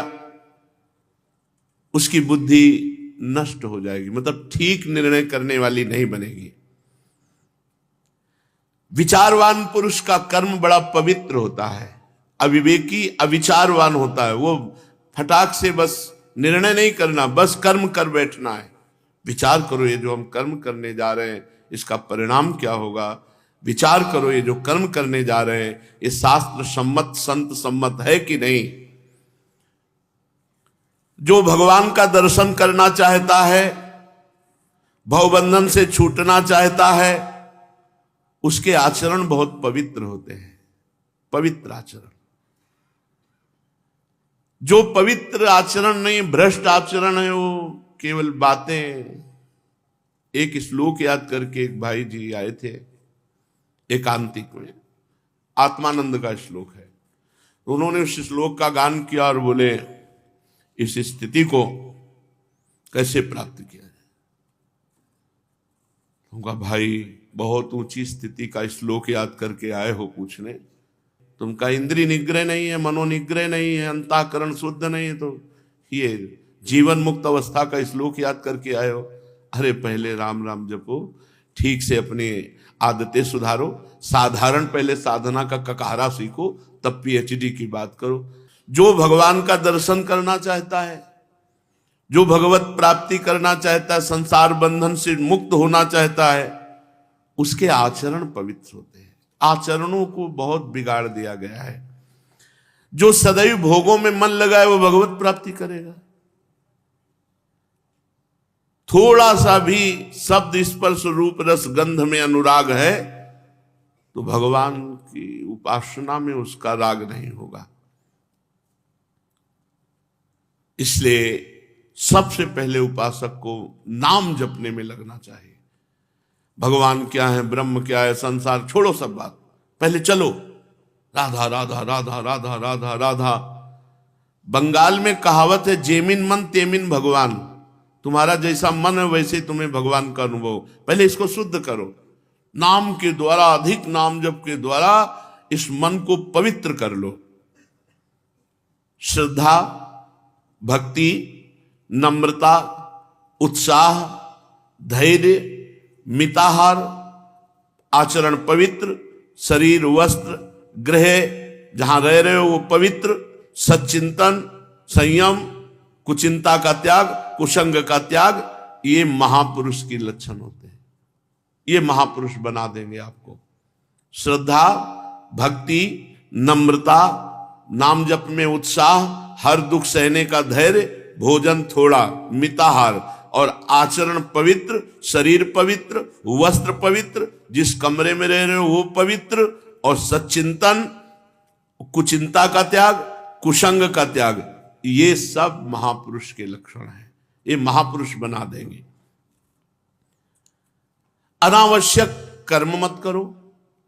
उसकी बुद्धि नष्ट हो जाएगी, मतलब ठीक निर्णय करने वाली नहीं बनेगी। विचारवान पुरुष का कर्म बड़ा पवित्र होता है, अविवेकी अविचारवान होता है। वो फटाक से बस निर्णय नहीं करना, बस कर्म कर बैठना है। विचार करो, ये जो हम कर्म करने जा रहे हैं इसका परिणाम क्या होगा। विचार करो, ये जो कर्म करने जा रहे हैं ये शास्त्र सम्मत, संत सम्मत है कि नहीं। जो भगवान का दर्शन करना चाहता है, भवबंधन से छूटना चाहता है, उसके आचरण बहुत पवित्र होते हैं, पवित्र आचरण। जो पवित्र आचरण नहीं, भ्रष्ट आचरण है, वो केवल बातें। एक श्लोक याद करके एक भाई जी आए थे एकांतिक में, आत्मानंद का श्लोक है। उन्होंने उस श्लोक का गान किया और बोले इस स्थिति को कैसे प्राप्त किया जाए। उनका भाई बहुत ऊंची स्थिति का श्लोक याद करके आए हो पूछने, तुमका इंद्रिय निग्रह नहीं है, मनोनिग्रह नहीं है, अंतःकरण शुद्ध नहीं है, तो ये जीवन मुक्त अवस्था का श्लोक याद करके आए हो। अरे पहले राम राम जपो, ठीक से अपनी आदतें सुधारो, साधारण पहले साधना का ककारा सीखो, तब पीएचडी की बात करो। जो भगवान का दर्शन करना चाहता है, जो भगवत प्राप्ति करना चाहता है, संसार बंधन से मुक्त होना चाहता है, उसके आचरण पवित्र होते हैं। आचरणों को बहुत बिगाड़ दिया गया है। जो सदैव भोगों में मन लगाए वो भगवत प्राप्ति करेगा। थोड़ा सा भी शब्द स्पर्श रूप रस गंध में अनुराग है तो भगवान की उपासना में उसका राग नहीं होगा। इसलिए सबसे पहले उपासक को नाम जपने में लगना चाहिए। भगवान क्या है, ब्रह्म क्या है, संसार छोड़ो सब बात, पहले चलो राधा राधा राधा राधा राधा राधा। बंगाल में कहावत है, जेमिन मन तेमिन भगवान। तुम्हारा जैसा मन है वैसे तुम्हें भगवान का अनुभव। पहले इसको शुद्ध करो, नाम के द्वारा, अधिक नाम जप के द्वारा इस मन को पवित्र कर लो। श्रद्धा, भक्ति, नम्रता, उत्साह, धैर्य, मिताहार, आचरण पवित्र, शरीर वस्त्र, गृह जहां रह रहे हो वो पवित्र, सच्चिंतन, संयम, कुचिंता का त्याग, कुसंग का त्याग, ये महापुरुष के लक्षण होते हैं। ये महापुरुष बना देंगे आपको। श्रद्धा, भक्ति, नम्रता, नाम जप में उत्साह, हर दुख सहने का धैर्य, भोजन थोड़ा, मिताहार और आचरण पवित्र, शरीर पवित्र, वस्त्र पवित्र, जिस कमरे में रह रहे हो वो पवित्र, और सच्चिंतन, कुचिंता का त्याग, कुसंग का त्याग, ये सब महापुरुष के लक्षण हैं। ये महापुरुष बना देंगे। अनावश्यक कर्म मत करो,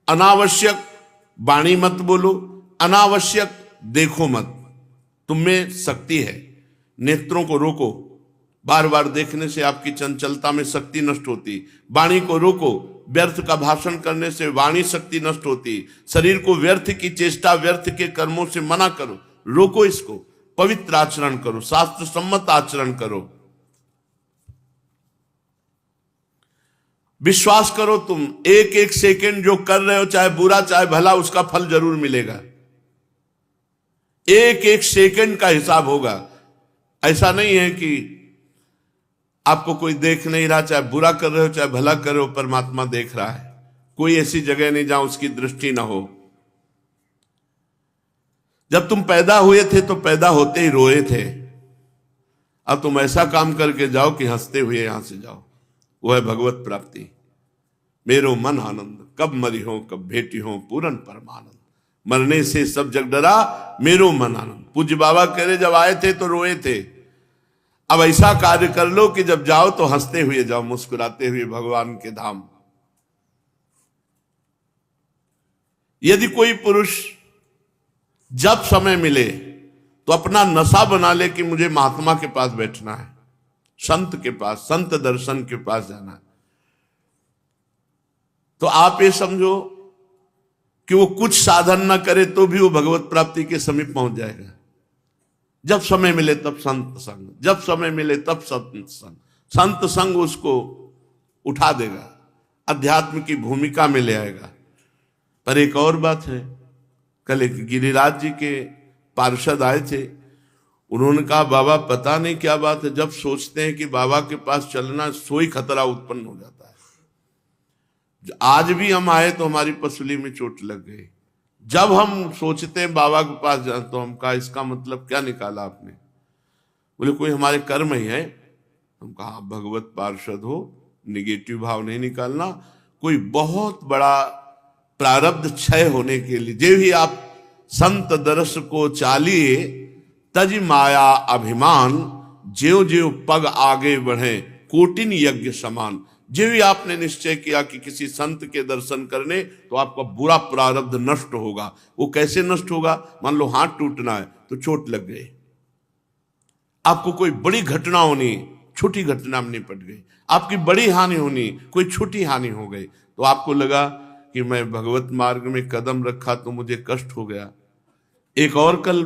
अनावश्यक वाणी मत बोलो, अनावश्यक देखो मत। तुम में शक्ति है, नेत्रों को रोको। बार बार देखने से आपकी चंचलता में शक्ति नष्ट होती। वाणी को रोको, व्यर्थ का भाषण करने से वाणी शक्ति नष्ट होती। शरीर को व्यर्थ की चेष्टा, व्यर्थ के कर्मों से मना करो, रोको इसको, पवित्र आचरण करो, शास्त्र सम्मत आचरण करो। विश्वास करो, तुम एक एक सेकंड जो कर रहे हो, चाहे बुरा चाहे भला, उसका फल जरूर मिलेगा। एक एक सेकंड का हिसाब होगा। ऐसा नहीं है कि आपको कोई देख नहीं रहा, चाहे बुरा कर रहे हो चाहे भला कर रहे हो, परमात्मा देख रहा है। कोई ऐसी जगह नहीं जहां उसकी दृष्टि ना हो। जब तुम पैदा हुए थे तो पैदा होते ही रोए थे। अब तुम ऐसा काम करके जाओ कि हंसते हुए यहां से जाओ। वो है भगवत प्राप्ति। मेरो मन आनंद, कब मरी हो कब भेटी हो पूरन परमानंद। मरने से सब जग डरा, मेरो मन आनंद। पूज्य बाबा कह रहे जब आए थे तो रोए थे, अब ऐसा कार्य कर लो कि जब जाओ तो हंसते हुए जाओ, मुस्कुराते हुए भगवान के धाम। यदि कोई पुरुष जब समय मिले तो अपना नशा बना ले कि मुझे महात्मा के पास बैठना है, संत के पास, संत दर्शन के पास जाना है, तो आप ये समझो कि वो कुछ साधन ना करे तो भी वो भगवत प्राप्ति के समीप पहुंच जाएगा। जब समय मिले तब संत संग, जब समय मिले तब संत संग। संत संग उसको उठा देगा, अध्यात्म की भूमिका में ले आएगा। पर एक और बात है, कल एक गिरिराज जी के पार्षद आए थे, उन्होंने कहा बाबा पता नहीं क्या बात है, जब सोचते हैं कि बाबा के पास चलना सोई खतरा उत्पन्न हो जाता है। आज भी हम आए तो हमारी पसली में चोट लग गई। जब हम सोचते हैं बाबा के पास जाए तो हम कहा इसका मतलब क्या निकाला आपने? बोले कोई हमारे कर्म ही है। हम कहा भगवत पार्षद हो, निगेटिव भाव नहीं निकालना। कोई बहुत बड़ा प्रारब्ध क्षय होने के लिए जे भी आप संत दरस को चालिए, तज माया अभिमान, ज्यों ज्यों पग आगे बढ़े कोटिन यज्ञ समान। जो भी आपने निश्चय किया कि किसी संत के दर्शन करने तो आपका बुरा प्रारब्ध नष्ट होगा। वो कैसे नष्ट होगा? मान लो हाथ टूटना है तो चोट लग गई, आपको कोई बड़ी घटना होनी, छोटी घटना में निपट गई। आपकी बड़ी हानि होनी, कोई छोटी हानि हो गई, तो आपको लगा कि मैं भगवत मार्ग में कदम रखा तो मुझे कष्ट हो गया। एक और कल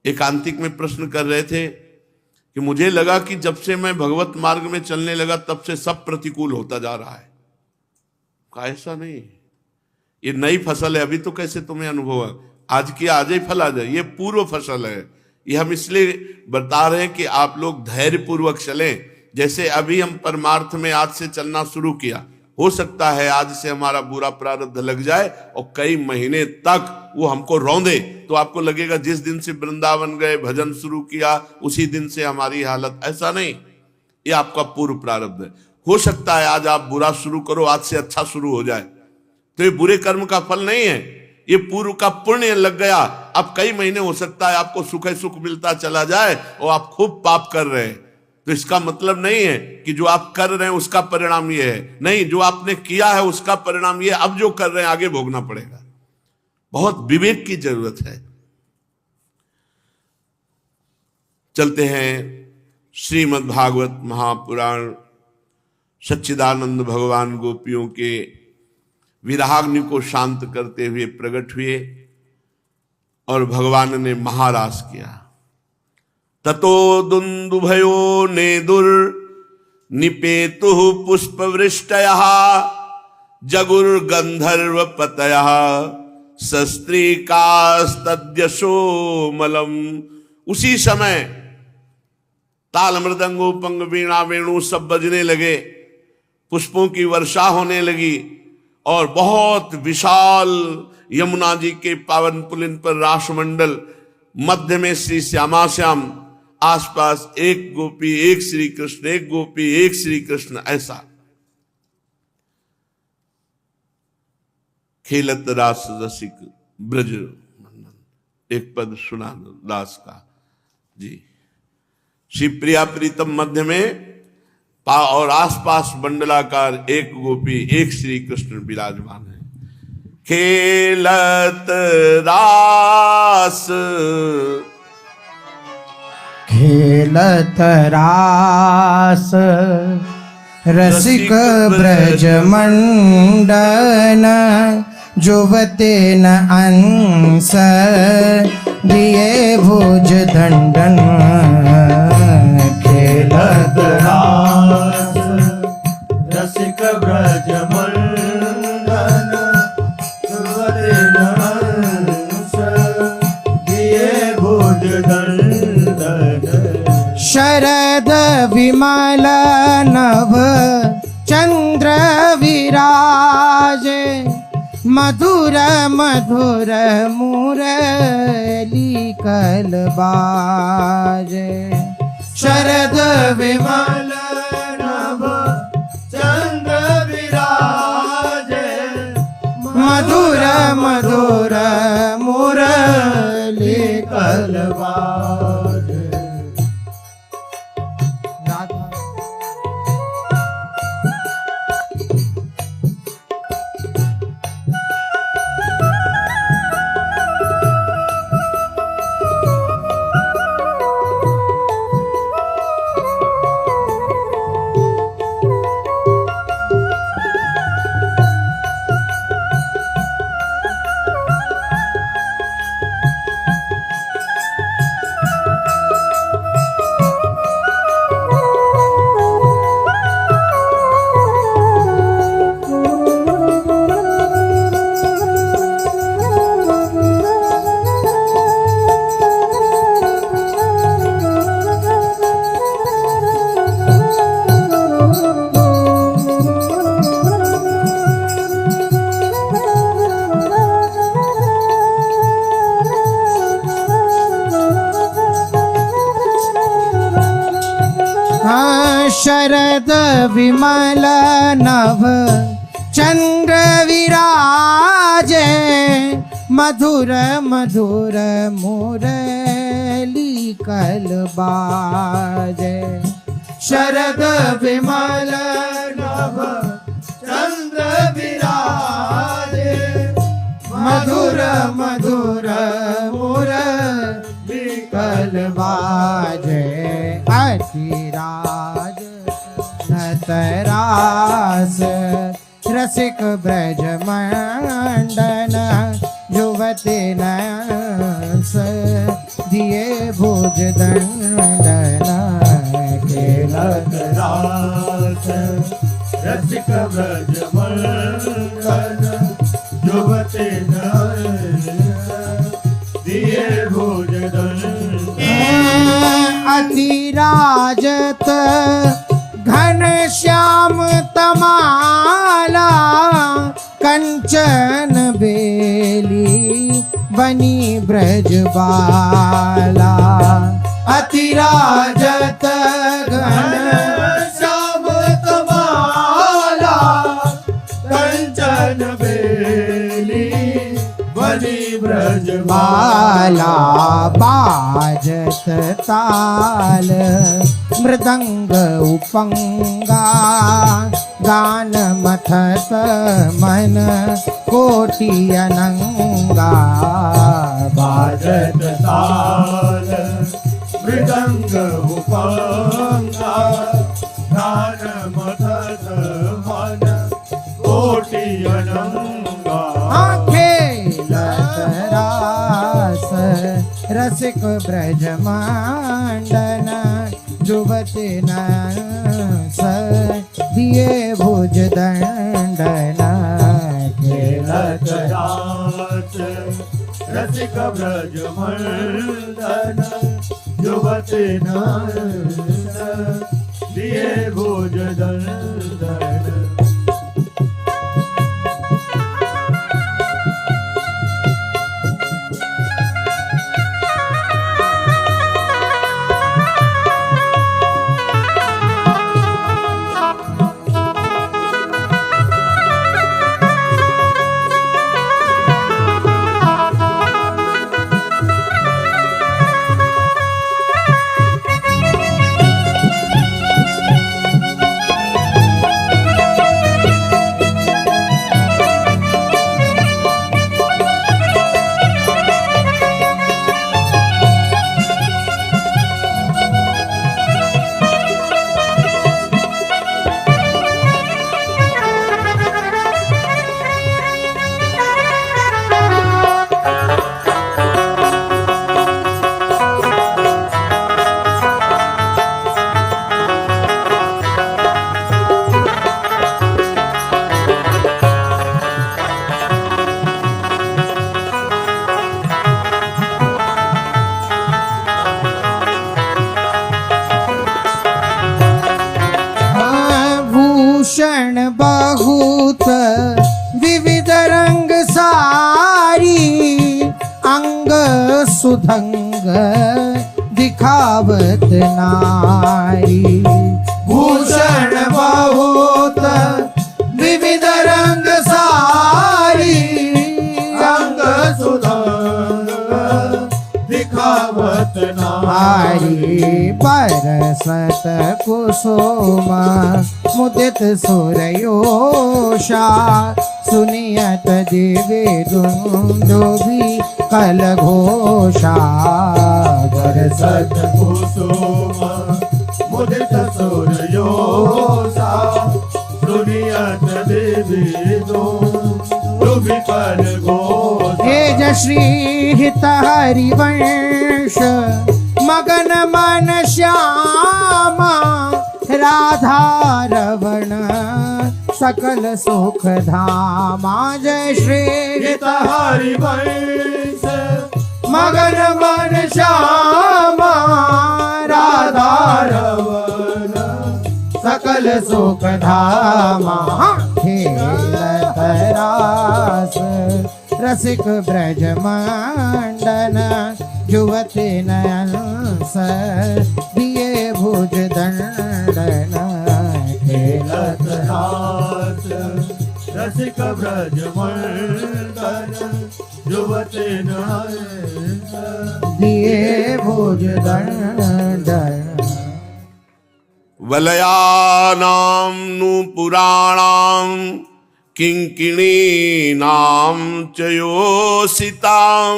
एकांतिक में प्रश्न कर रहे थे कि मुझे लगा कि जब से मैं भगवत मार्ग में चलने लगा तब से सब प्रतिकूल होता जा रहा है। ऐसा नहीं, ये नई फसल है, अभी तो कैसे तुम्हें अनुभव है, आज की आज ही फल आ जाए, ये पूर्व फसल है। ये हम इसलिए बता रहे हैं कि आप लोग धैर्य पूर्वक चलें। जैसे अभी हम परमार्थ में आज से चलना शुरू किया, हो सकता है आज से हमारा बुरा प्रारब्ध लग जाए और कई महीने तक वो हमको रौंदे, तो आपको लगेगा जिस दिन से वृंदावन गए, भजन शुरू किया, उसी दिन से हमारी हालत। ऐसा नहीं, ये आपका पूर्व प्रारब्ध है। हो सकता है आज आप बुरा शुरू करो, आज से अच्छा शुरू हो जाए, तो ये बुरे कर्म का फल नहीं है, ये पूर्व का पुण्य लग गया। अब कई महीने हो सकता है आपको सुख सुख मिलता चला जाए और आप खूब पाप कर रहे हैं, तो इसका मतलब नहीं है कि जो आप कर रहे हैं उसका परिणाम ये है। नहीं, जो आपने किया है उसका परिणाम ये, अब जो कर रहे हैं आगे भोगना पड़ेगा। बहुत विवेक की जरूरत है। चलते हैं श्रीमद् भागवत महापुराण। सच्चिदानंद भगवान गोपियों के विराग्नि को शांत करते हुए प्रकट हुए और भगवान ने महारास किया। ततो दुंदुभयो नेदुर निपेतु पुष्पवृष्टयः जगुर्गंधर्व पतयः सस्त्रीकास्तद्यशोमलम। उसी समय ताल मृदंगो पंग वीणा वेणु सब बजने लगे, पुष्पों की वर्षा होने लगी और बहुत विशाल यमुना जी के पावन पुलिन पर रासमंडल, मध्य में श्री श्यामा श्याम, आसपास एक गोपी एक श्री कृष्ण, एक गोपी एक श्री कृष्ण, ऐसा खेलत रास रसिक ब्रज। एक पद सुना दो दास का जी। श्री प्रिया प्रीतम मध्य में और आसपास मंडलाकार एक गोपी एक श्री कृष्ण विराजमान है। खेलत रास खेलत रास रसिक ब्रज मंडन जुवते न अंस दिए भुज दंडन। खेलत रास रसिक ब्रज मंडन जुवते न अंस दिए भुज दंडन। शरद विमल नभ चंद्र विराजे मधुर मधुर मुरली कलबाजे। शरद विमल नभ चंद्र विराजे मधुर मधुर मुरली कलबाजे। शरद विमल नभ चंद्र विराजे मधुर मधुर मुरली कलबाजे। शरद विमल नभ चंद्र विराजे मधुर मधुर मुरली कलबाजे। अतिराज नतरास रसिक ब्रज मंडन जुवते नंस दिए भुज दंडन। खेलत रास रसिक ब्रज मंडन जुवते नंस दिए भुज दंडन। अतिराजत घन श्याम तमाल कंचन बेली बनी ब्रजबाला अतिराजत घन श्याम कमाला कंचन बेली बनी ब्रजबाला बाजत ताल मृदंग उपंगा गान मथत मन कोटि अनंगा बाजत ताल मृदंग उपंगा गान मथत मन कोटि अनंगा खेलत रास रसिक ब्रजमांडन जुवति नस दिए भुज दंडन खेलत रास रसिक ब्रजमंडन युवति नस दिए भुज दंडन। भूषण बहुत विविध रंग सारी अंग सुधंग दिखावत नारी भूषण बहुत विविध रंग सारी अंग सुधंग दिखावत नारी बरसत कुसुम मुदित सुरयोषा सुनियत दिव्य दुंदुभि कल घोषा बरसत कुसुम मुदित सूर्योषा सुनियत देवी दुंदुभि कल घोषा। तेज श्री हित हरिवंश मगन मन श्यामा राधा रवण सकल सुख धामा जय श्री हित हरिवंश मगन मन श्यामा राधा रवण सकल सुख धामा खेलत रास रसिक ब्रजमांडन युवति नयन दिए भुज दंडन खेलत रास रसिक ब्रजमंडन युवति नयन दिए भुज दंडन वलयानां नु पुराणां किंकिणीनां च योषितां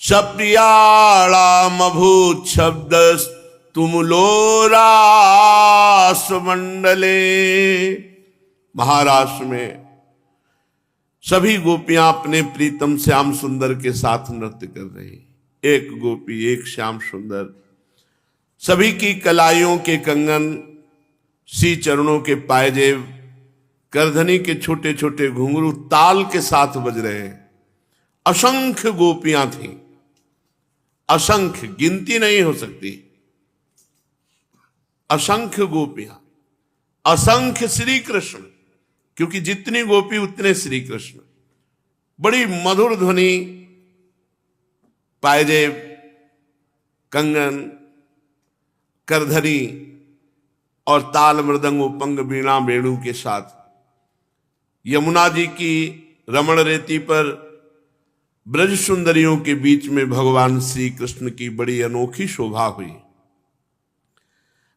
सप्रियाणामभूत् शब्दस्तुमुलो रासमंडले। महाराष्ट्र में सभी गोपियां अपने प्रीतम श्याम सुंदर के साथ नृत्य कर रही। एक गोपी एक श्याम सुंदर, सभी की कलाइयों के कंगन, सी चरणों के पायजेब, करधनी के छोटे छोटे घुंघरू ताल के साथ बज रहे हैं। असंख्य गोपियां थीं, असंख्य, गिनती नहीं हो सकती। असंख्य गोपियां, असंख्य श्री कृष्ण, क्योंकि जितनी गोपी उतने श्री कृष्ण। बड़ी मधुर ध्वनि, पायजेब, कंगन, करधरी और ताल मृदंग उपंग वीणा वेणु के साथ यमुना जी की रमण रेती पर ब्रज सुंदरियों के बीच में भगवान श्री कृष्ण की बड़ी अनोखी शोभा हुई।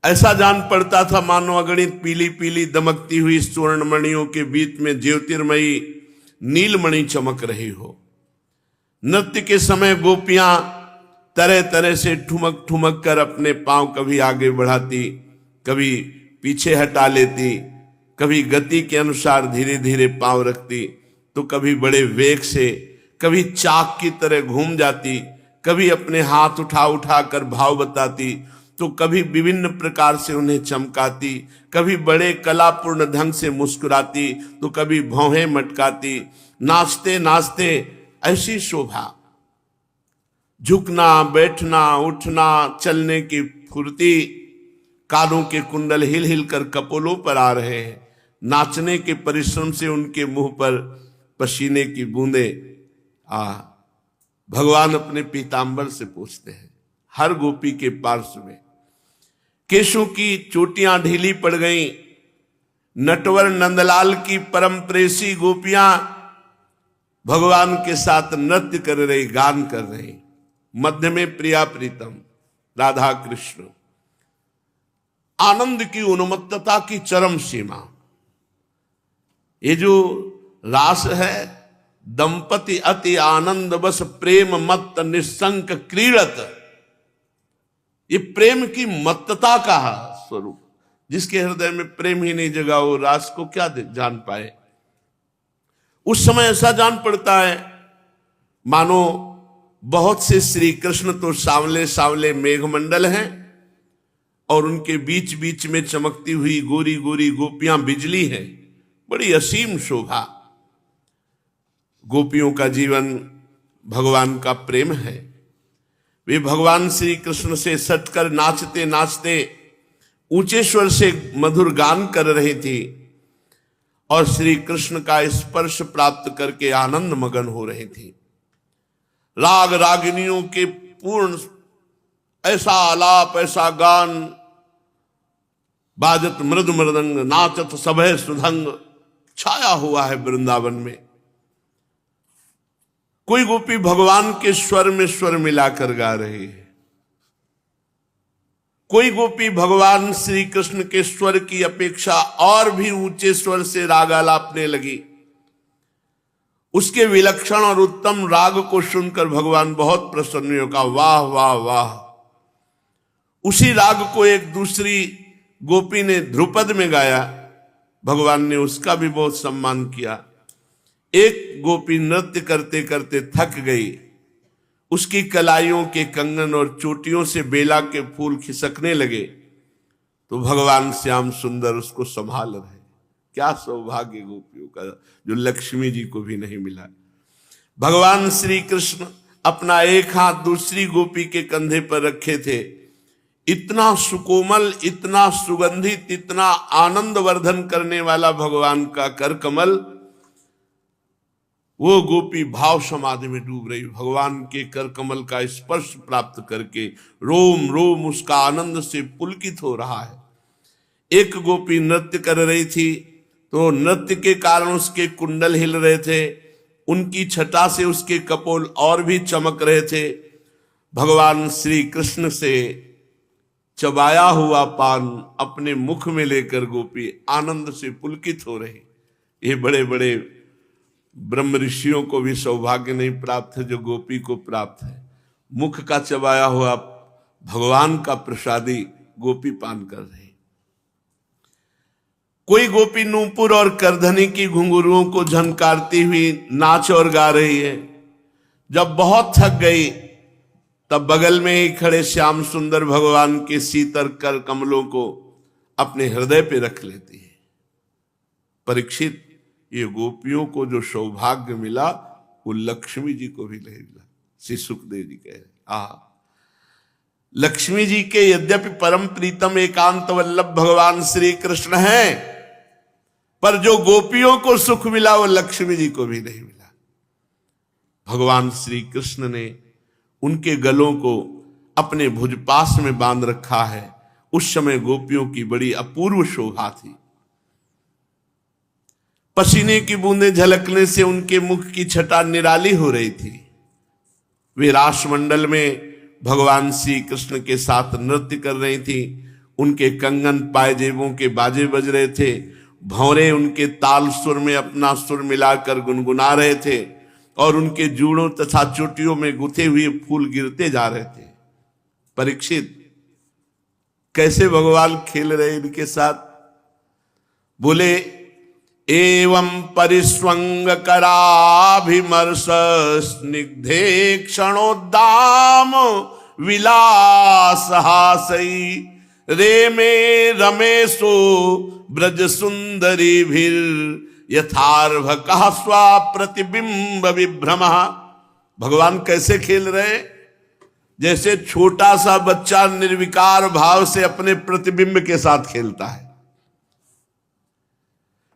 ऐसा जान पड़ता था मानो अगणित पीली पीली दमकती हुई स्वर्णमणियों के बीच में ज्योतिर्मयी नीलमणि चमक रही हो। नृत्य के समय गोपियां तरह तरह से ठुमक ठुमक कर अपने पांव कभी आगे बढ़ाती, कभी पीछे हटा लेती, कभी गति के अनुसार धीरे धीरे पांव रखती, तो कभी बड़े वेग से, कभी चाक की तरह घूम जाती, कभी अपने हाथ उठा उठा कर भाव बताती, तो कभी विभिन्न प्रकार से उन्हें चमकाती, कभी बड़े कलापूर्ण ढंग से मुस्कुराती, तो कभी भौहें मटकाती। नाचते नाचते ऐसी शोभा, झुकना, बैठना, उठना, चलने की फुर्ती, कानों के कुंडल हिल हिल कर कपोलों पर आ रहे हैं। नाचने के परिश्रम से उनके मुंह पर पसीने की बूंदें भगवान अपने पीतांबर से पूछते हैं। हर गोपी के पार्श्व में केशों की चोटियां ढीली पड़ गईं। नटवर नंदलाल की परम प्रेसी गोपियां भगवान के साथ नृत्य कर रही, गान कर रही। मध्य में प्रिया प्रीतम राधा कृष्ण, आनंद की उन्मत्तता की चरम सीमा। ये जो रास है, दंपति अति आनंद बस प्रेम मत्त निस्संक क्रीड़त, ये प्रेम की मत्तता का स्वरूप। जिसके हृदय में प्रेम ही नहीं जगा वो रास को क्या जान पाए। उस समय ऐसा जान पड़ता है मानो बहुत से श्री कृष्ण तो सांवले सांवले मेघमंडल हैं और उनके बीच बीच में चमकती हुई गोरी गोरी गोपियां बिजली हैं। बड़ी असीम शोभा। गोपियों का जीवन भगवान का प्रेम है। वे भगवान श्री कृष्ण से सटकर नाचते नाचते ऊंचे स्वर से मधुर गान कर रही थी और श्री कृष्ण का स्पर्श प्राप्त करके आनंद मगन हो रही थी। राग रागिनियों के पूर्ण ऐसा आलाप, ऐसा गान, बाजत मृद मृदंग, नाचत सभय सुधंग छाया हुआ है वृंदावन में। कोई गोपी भगवान के स्वर में स्वर मिलाकर गा रही है, कोई गोपी भगवान श्री कृष्ण के स्वर की अपेक्षा और भी ऊंचे स्वर से राग आलापने लगी। उसके विलक्षण और उत्तम राग को सुनकर भगवान बहुत प्रसन्न होगा। वाह वाह वाह। उसी राग को एक दूसरी गोपी ने ध्रुपद में गाया, भगवान ने उसका भी बहुत सम्मान किया। एक गोपी नृत्य करते करते थक गई, उसकी कलाइयों के कंगन और चोटियों से बेला के फूल खिसकने लगे, तो भगवान श्याम सुंदर उसको संभाल रहे। क्या सौभाग्य गोपियों का, जो लक्ष्मी जी को भी नहीं मिला। भगवान श्री कृष्ण अपना एक हाथ दूसरी गोपी के कंधे पर रखे थे। इतना सुकोमल, इतना सुगंधित, इतना आनंद वर्धन करने वाला भगवान का कर कमल। वो गोपी भाव समाधि में डूब रही। भगवान के कर कमल का स्पर्श प्राप्त करके रोम रोम उसका आनंद से पुलकित हो रहा है। एक गोपी नृत्य कर रही थी, तो नृत्य के कारण उसके कुंडल हिल रहे थे, उनकी छटा से उसके कपोल और भी चमक रहे थे। भगवान श्री कृष्ण से चबाया हुआ पान अपने मुख में लेकर गोपी आनंद से पुलकित हो रही। ये बड़े बड़े ब्रह्म ऋषियों को भी सौभाग्य नहीं प्राप्त है जो गोपी को प्राप्त है। मुख का चबाया हुआ भगवान का प्रसादी गोपी पान कर रही। कोई गोपी नूपुर और करधनी की घुंघरुओं को झनकारती हुई नाच और गा रही है। जब बहुत थक गई तब बगल में ही खड़े श्याम सुंदर भगवान के शीतल कर कमलों को अपने हृदय पे रख लेती है। परीक्षित, ये गोपियों को जो सौभाग्य मिला वो लक्ष्मी जी को भी नहीं मिला। श्री सुखदेव जी कह रहे, लक्ष्मी जी के यद्यपि परम प्रीतम एकांत वल्लभ भगवान श्री कृष्ण हैं, पर जो गोपियों को सुख मिला वो लक्ष्मी जी को भी नहीं मिला। भगवान श्री कृष्ण ने उनके गलों को अपने भुजपास में बांध रखा है। उस समय गोपियों की बड़ी अपूर्व शोभा थी। पसीने की बूंदें झलकने से उनके मुख की छटा निराली हो रही थी। वे रासमंडल में भगवान श्री कृष्ण के साथ नृत्य कर रही थी। उनके कंगन पायजेबों के बाजे बज रहे थे। भौरे उनके ताल सुर में अपना सुर मिलाकर गुनगुना रहे थे और उनके जूड़ों तथा चोटियों में गुथे हुए फूल गिरते जा रहे थे। परीक्षित, कैसे भगवान खेल रहे इनके साथ। बोले, एवं परिस्वंग कराभिमर्श स्निग्धे क्षणोद्दाम विलास हासई रेमे रमेशो ब्रज सुंदरी भीर यथार्भकः स्वा प्रतिबिंब विभ्रम। भगवान कैसे खेल रहे? जैसे छोटा सा बच्चा निर्विकार भाव से अपने प्रतिबिंब के साथ खेलता है,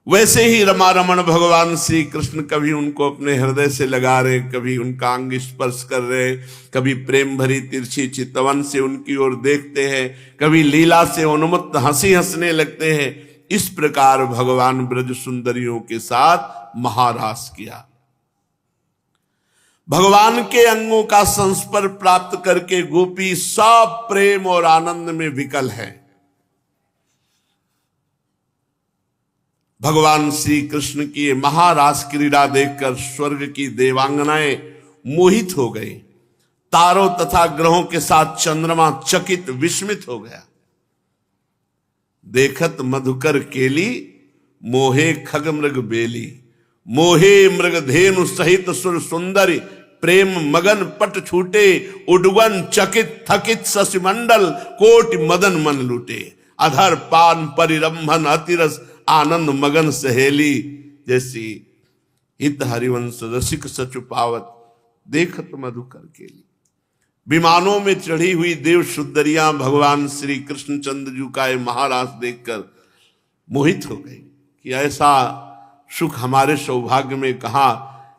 वैसे ही रमा रमण भगवान श्री कृष्ण कभी उनको अपने हृदय से लगा रहे, कभी उनका अंग स्पर्श कर रहे, कभी प्रेम भरी तिरछी चितवन से उनकी ओर देखते हैं, कभी लीला से उन्मत्त हंसी हंसने लगते हैं। इस प्रकार भगवान ब्रज सुंदरियों के साथ महारास किया। भगवान के अंगों का संस्पर्श प्राप्त करके गोपी सब प्रेम और आनंद में विकल है। भगवान श्री कृष्ण की महारास क्रीड़ा देखकर स्वर्ग की देवांगनाएं मोहित हो गई। तारों तथा ग्रहों के साथ चंद्रमा चकित विस्मित हो गया। देखत मधुकर केली मोहे खग मृग बेली मोहे मृग धेनु सहित सुर सुंदरी प्रेम मगन पट छूटे उडवन चकित थकित शशिमंडल कोटि मदन मन लूटे अधर पान परिरंभन अतिरस आनंद मगन सहेली जैसी हित हरिवंश रसिक सचु पावत देखत मधुकर केली। विमानों में चढ़ी हुई देव सुंदरियां भगवान श्री कृष्णचंद्र जी का ये महारास देखकर मोहित हो गई कि ऐसा सुख हमारे सौभाग्य में कहा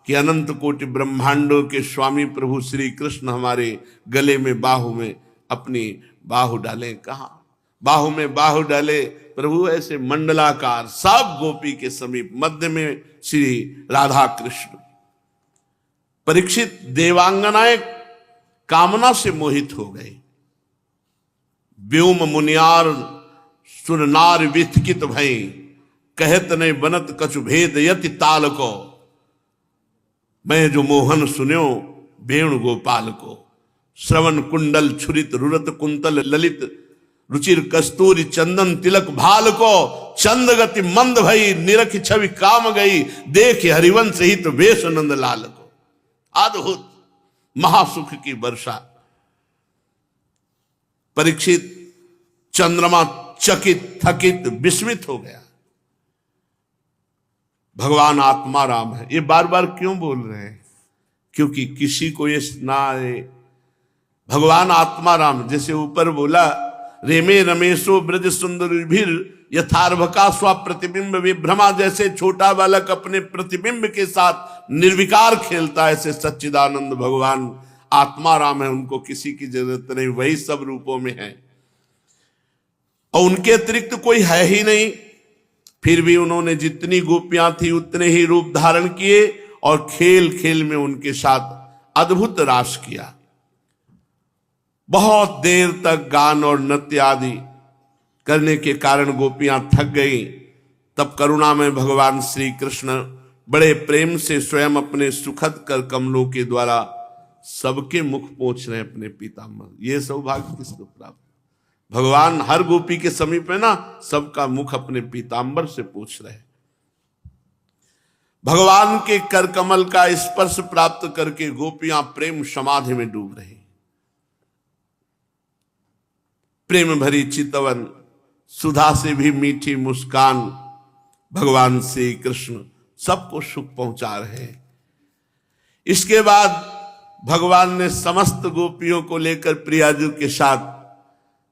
कि अनंत कोटि ब्रह्मांडों के स्वामी प्रभु श्री कृष्ण हमारे गले में बाहु में अपनी बाहु डाले। कहा बाहु में बाहु डाले प्रभु ऐसे मंडलाकार सब गोपी के समीप, मध्य में श्री राधा कृष्ण। परीक्षित, देवांगनाएं कामना से मोहित हो गए। व्योम मुनियार सुरनार विथकित भई कहत ने बनत कछु भेद यति ताल को मैं जो मोहन सुन्यो वेणु गोपाल को श्रवण कुंडल छुरित रुरत कुंतल ललित रुचिर कस्तूरी चंदन तिलक भाल को चंद गति मंद भई निरख छवि काम गई देख हरिवंश हित वेश नंद लाल को। अद्भुत महासुख की वर्षा। परीक्षित, चंद्रमा चकित थकित विस्मित हो गया। भगवान आत्मा राम है, ये बार बार क्यों बोल रहे हैं? क्योंकि किसी को ये ना आए। भगवान आत्मा राम, जैसे ऊपर बोला रेमे रमेशो ब्रज सुंदर यथार्भका स्व प्रतिबिंब विभ्रमा, जैसे छोटा बालक अपने प्रतिबिंब के साथ निर्विकार खेलता है, ऐसे सच्चिदानंद भगवान आत्मा राम है। उनको किसी की जरूरत नहीं, वही सब रूपों में है और उनके अतिरिक्त कोई है ही नहीं। फिर भी उन्होंने जितनी गोपियां थी उतने ही रूप धारण किए और खेल खेल में उनके साथ अद्भुत रास किया। बहुत देर तक गान और नृत्य आदि करने के कारण गोपियां थक गई। तब करुणा में भगवान श्री कृष्ण बड़े प्रेम से स्वयं अपने सुखद कर कमलों के द्वारा सबके मुख पोंछ रहे अपने पीताम्बर। ये सौभाग्य किसको प्राप्त? भगवान हर गोपी के समीप है ना, सबका मुख अपने पीताम्बर से पोंछ रहे। भगवान के कर कमल का स्पर्श प्राप्त करके गोपियां प्रेम समाधि में डूब रही। प्रेम भरी चितवन, सुधा से भी मीठी मुस्कान, भगवान श्री कृष्ण सबको सुख पहुंचा रहे हैं। इसके बाद भगवान ने समस्त गोपियों को लेकर प्रियाजू के साथ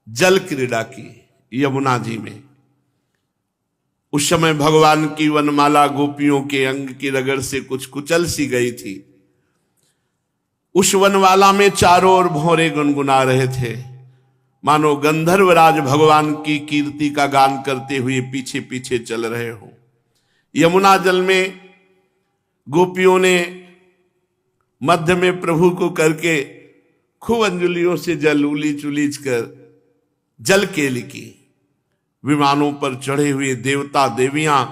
जल क्रीड़ा की यमुना जी में। उस समय भगवान की वनमाला गोपियों के अंग की रगड़ से कुछ कुचल सी गई थी। उस वनमाला में चारों ओर भौरे गुनगुना रहे थे, मानो गंधर्वराज भगवान की कीर्ति का गान करते हुए पीछे पीछे चल रहे हो। यमुना जल में गोपियों ने मध्य में प्रभु को करके खूब अंजुलियों से जल उलीच उलीच कर जल केली की। विमानों पर चढ़े हुए देवता देवियां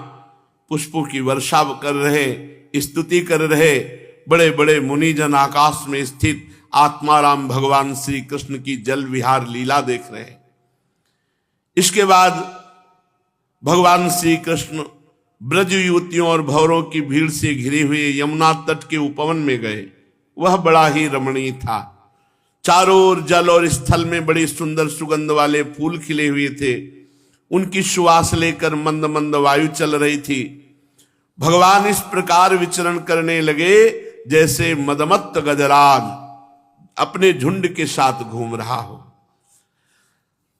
पुष्पों की वर्षा कर रहे, स्तुति कर रहे। बड़े बड़े मुनिजन आकाश में स्थित आत्माराम भगवान श्री कृष्ण की जल विहार लीला देख रहे। इसके बाद भगवान श्री कृष्ण ब्रज युवतियों और भौरों की भीड़ से घिरे हुए यमुना तट के उपवन में गए। वह बड़ा ही रमणीय था। चारों ओर जल और स्थल में बड़ी सुंदर सुगंध वाले फूल खिले हुए थे। उनकी सुवास लेकर मंद मंद वायु चल रही थी। भगवान इस प्रकार विचरण करने लगे जैसे मदमत्त गजराज अपने झुंड के साथ घूम रहा हो।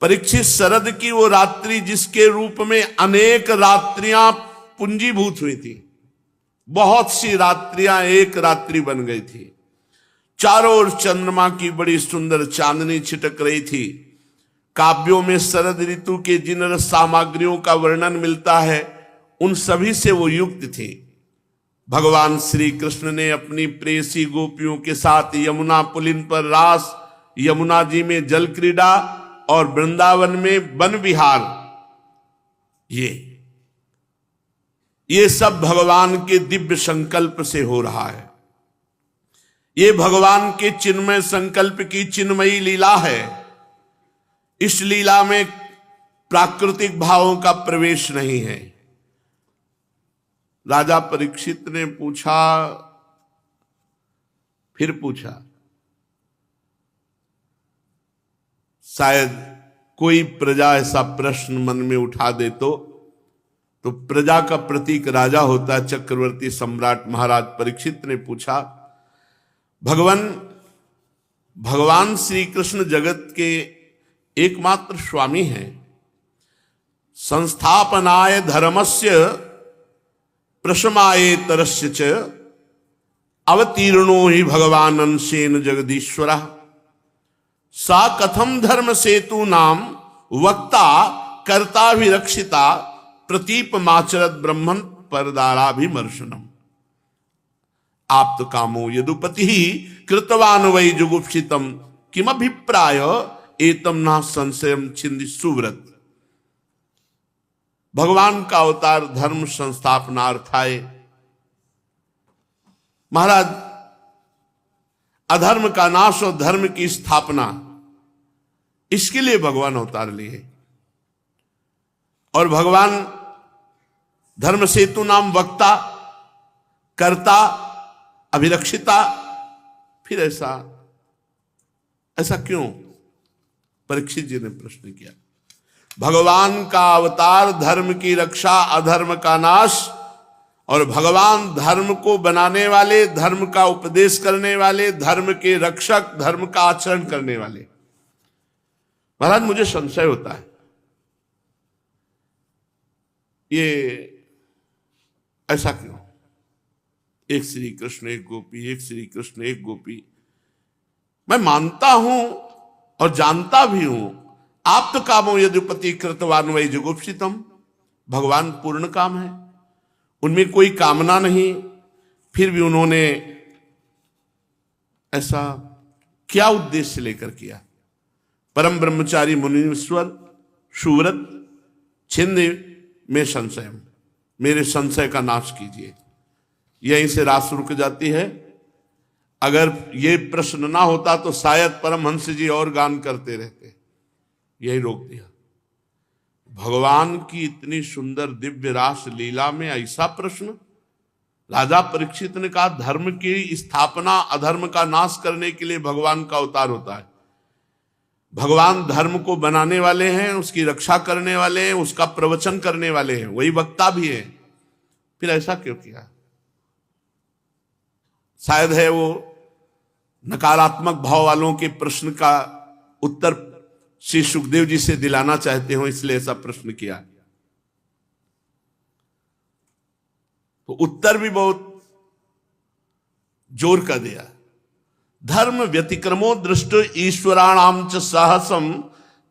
परीक्षित, शरद की वो रात्रि जिसके रूप में अनेक रात्रियां पुंजीभूत हुई थी, बहुत सी रात्रियां एक रात्रि बन गई थी। चारों ओर चंद्रमा की बड़ी सुंदर चांदनी छिटक रही थी। काव्यों में शरद ऋतु के जिन रस सामग्रियों का वर्णन मिलता है उन सभी से वो युक्त थी। भगवान श्री कृष्ण ने अपनी प्रेसी गोपियों के साथ यमुना पुलिन पर रास, यमुना जी में जल क्रीड़ा और वृंदावन में वन विहार, ये सब भगवान के दिव्य संकल्प से हो रहा है। ये भगवान के चिन्मय संकल्प की चिन्मयी लीला है। इस लीला में प्राकृतिक भावों का प्रवेश नहीं है। राजा परीक्षित ने पूछा, फिर पूछा, शायद कोई प्रजा ऐसा प्रश्न मन में उठा दे तो प्रजा का प्रतीक राजा होता है। चक्रवर्ती सम्राट महाराज परीक्षित ने पूछा, भगवान श्री कृष्ण जगत के एकमात्र स्वामी हैं। संस्थापनाय धर्मस्य प्रशमाये तरस्य च अवतीर्णो ही भगवान अंशेन जगदीश्वरः सा कथम धर्म सेतु नाम वक्ता कर्ताभिरक्षिता प्रतीपमाचरत ब्रह्मन् परदाराभिमर्शनम् आप तो कामो यदुपति ही कृतवान वै जुगुप्सितम किमभिप्राय एतम ना संशयम छिंदि सुव्रत। भगवान का अवतार धर्म संस्थापनार्थाय। महाराज, अधर्म का नाश और धर्म की स्थापना, इसके लिए भगवान अवतार लिए। और भगवान धर्म सेतु नाम वक्ता, कर्ता, अभिरक्षिता, फिर ऐसा क्यों? परीक्षित जी ने प्रश्न किया। भगवान का अवतार धर्म की रक्षा, अधर्म का नाश, और भगवान धर्म को बनाने वाले, धर्म का उपदेश करने वाले, धर्म के रक्षक, धर्म का आचरण करने वाले। महाराज, मुझे संशय होता है, ये ऐसा क्यों? एक श्री कृष्ण एक गोपी, एक श्री कृष्ण एक गोपी। मैं मानता हूं और जानता भी हूं, आप तो कामो यदुपति कृतवान वै जुगुप्सितम, भगवान पूर्ण काम है, उनमें कोई कामना नहीं। फिर भी उन्होंने ऐसा क्या उद्देश्य लेकर किया? परम ब्रह्मचारी मुनीश्वर सुव्रत छिंद में संशय, मेरे संशय का नाश कीजिए। यहीं से रास रुक जाती है। अगर ये प्रश्न ना होता तो शायद परमहंस जी और गान करते रहते। यही रोक दिया। भगवान की इतनी सुंदर दिव्य रास लीला में ऐसा प्रश्न? राजा परीक्षित ने कहा, धर्म की स्थापना, अधर्म का नाश करने के लिए भगवान का अवतार होता है। भगवान धर्म को बनाने वाले हैं, उसकी रक्षा करने वाले हैं, उसका प्रवचन करने वाले हैं, वही वक्ता भी है। फिर ऐसा क्यों किया? शायद है वो नकारात्मक भाव वालों के प्रश्न का उत्तर श्री सुखदेव जी से दिलाना चाहते हो, इसलिए ऐसा प्रश्न किया। तो उत्तर भी बहुत जोर का दिया। धर्म व्यतिक्रमो दृष्ट ईश्वराणाम च साहसम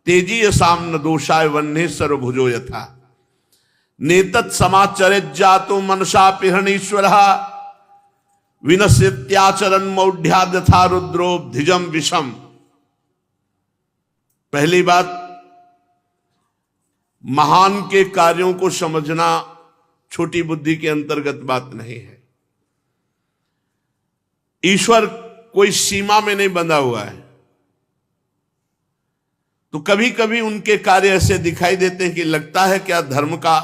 तेजीयसाम न दोषाय वन्ने सर्वभुजो यथा नेतत् समाचरित जातो मनसा पिहणीश्वर विनश्यत्याचरण मौढ़्याद यथा रुद्रोब्धिजम विषम। पहली बात, महान के कार्यों को समझना छोटी बुद्धि के अंतर्गत बात नहीं है। ईश्वर कोई सीमा में नहीं बंधा हुआ है, तो कभी कभी उनके कार्य ऐसे दिखाई देते हैं कि लगता है क्या धर्म का